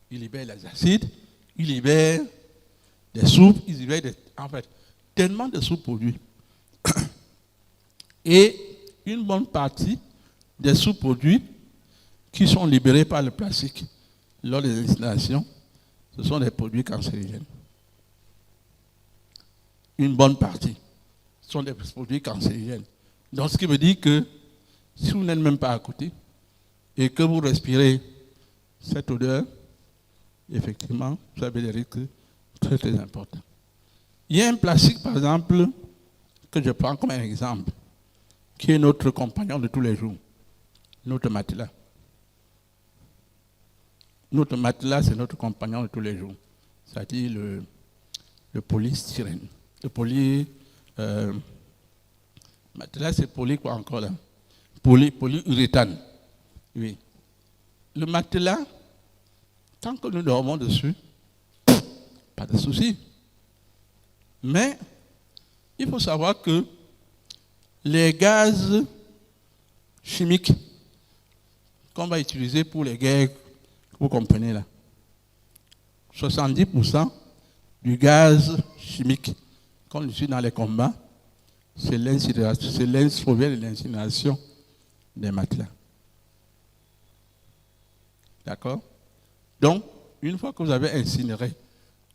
Il libère les acides, il libère des soupes, il libère en fait, tellement de sous-produits. Et une bonne partie des sous-produits qui sont libérés par le plastique lors des installations, ce sont des produits cancérigènes. Une bonne partie sont des produits cancérigènes. Donc, ce qui veut dire que si vous n'êtes même pas à côté et que vous respirez cette odeur, effectivement, vous avez des risques très, très importants. Il y a un plastique, par exemple, que je prends comme un exemple, qui est notre compagnon de tous les jours, notre matelas. Notre matelas, c'est notre compagnon de tous les jours. C'est-à-dire le polystyrène. Le matelas, c'est poly quoi encore là? Polyuréthane. Oui. Le matelas, tant que nous dormons dessus, pas de souci. Mais il faut savoir que les gaz chimiques qu'on va utiliser pour les guerres, vous comprenez là, 70% du gaz chimique qu'on utilise dans les combats, c'est l'incinération des matelas. D'accord? Donc, une fois que vous avez incinéré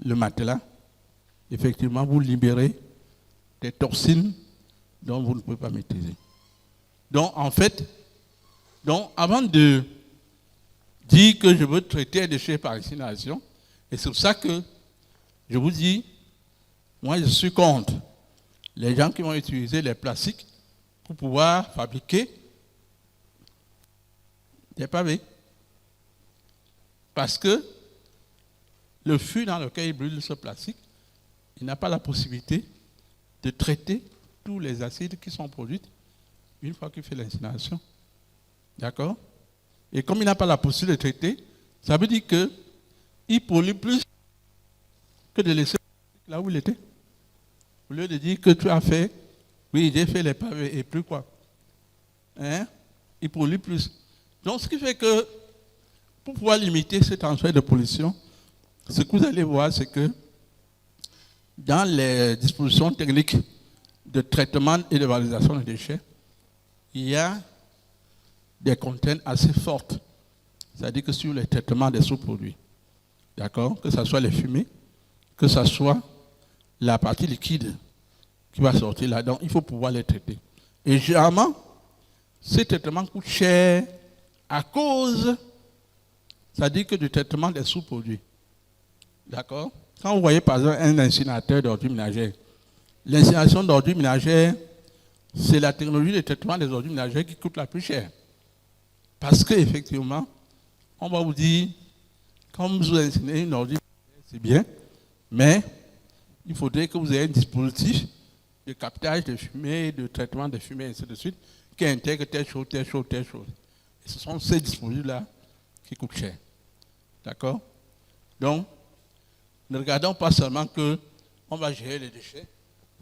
le matelas, effectivement, vous libérez des toxines dont vous ne pouvez pas maîtriser. Donc, en fait, avant de dire que je veux traiter un déchet par incinération, et c'est pour ça que je vous dis, moi je suis contre les gens qui vont utiliser les plastiques pour pouvoir fabriquer des pavés. Parce que le fût dans lequel il brûle ce plastique, il n'a pas la possibilité de traiter tous les acides qui sont produits une fois qu'il fait l'incinération. D'accord? Et comme il n'a pas la possibilité de traiter, ça veut dire qu'il pollue plus que de laisser là où il était. Au lieu de dire que tu as fait, oui, j'ai fait les pavés et plus quoi. Hein? Il pollue plus. Donc ce qui fait que pour pouvoir limiter ce transfert de pollution, ce que vous allez voir, c'est que dans les dispositions techniques de traitement et de valorisation des déchets, il y a des contraintes assez fortes. C'est-à-dire que sur le traitement des sous-produits, d'accord, que ce soit les fumées, que ce soit la partie liquide qui va sortir là-dedans, il faut pouvoir les traiter. Et généralement, ces traitements coûtent cher à cause, c'est-à-dire que du traitement des sous-produits. D'accord? Quand vous voyez par exemple un incinérateur d'ordures ménagères, l'incinération d'ordures ménagères, c'est la technologie de traitement des ordures ménagères qui coûte la plus chère. Parce qu'effectivement, on va vous dire, quand vous incinérez une ordure, c'est bien, mais il faudrait que vous ayez un dispositif de captage de fumée, de traitement de fumée, et ainsi de suite, qui intègre telle chose, telle chose, telle chose. Et ce sont ces dispositifs-là qui coûtent cher. D'accord? Donc, ne regardons pas seulement qu'on va gérer les déchets,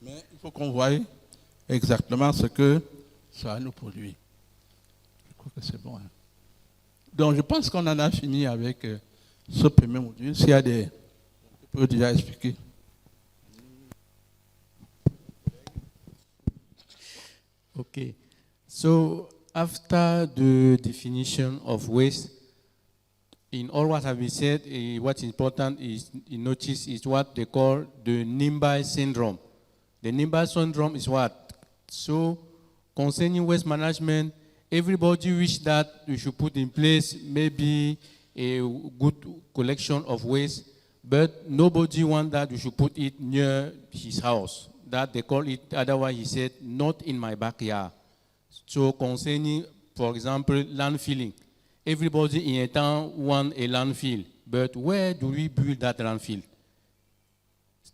mais il faut qu'on voie exactement ce que ça va nous produire. Je crois que c'est bon. Hein. Donc je pense qu'on en a fini avec ce premier module. S'il y a des... Je peux déjà expliquer. Okay. So after the definition of waste, in all what have been said, what's important is you notice is what they call the NIMBY syndrome. The NIMBY syndrome is what? So concerning waste management, everybody wish that we should put in place maybe a good collection of waste, but nobody want that we should put it near his house. That they call it, otherwise he said, not in my backyard. So concerning, for example, landfilling, everybody in a town want a landfill, but where do we build that landfill?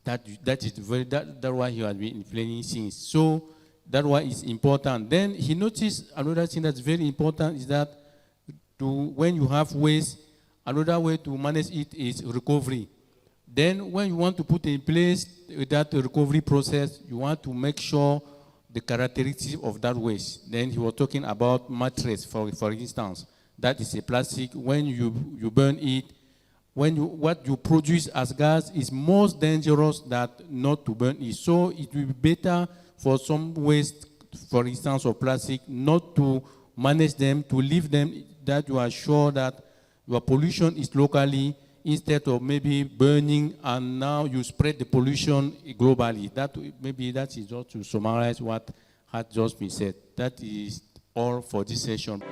That is why he has been explaining things. So that's why it's important. Then he noticed another thing that's very important is that when you have waste, another way to manage it is recovery. Then when you want to put in place that recovery process, you want to make sure the characteristics of that waste. Then he was talking about mattress, for instance. That is a plastic. When you burn it, what you produce as gas is most dangerous than not to burn it. So it will be better for some waste, for instance, of plastic, not to manage them, to leave them, that you are sure that your pollution is locally, instead of maybe burning and now you spread the pollution globally. Maybe that is just to summarize what had just been said. That is all for this session.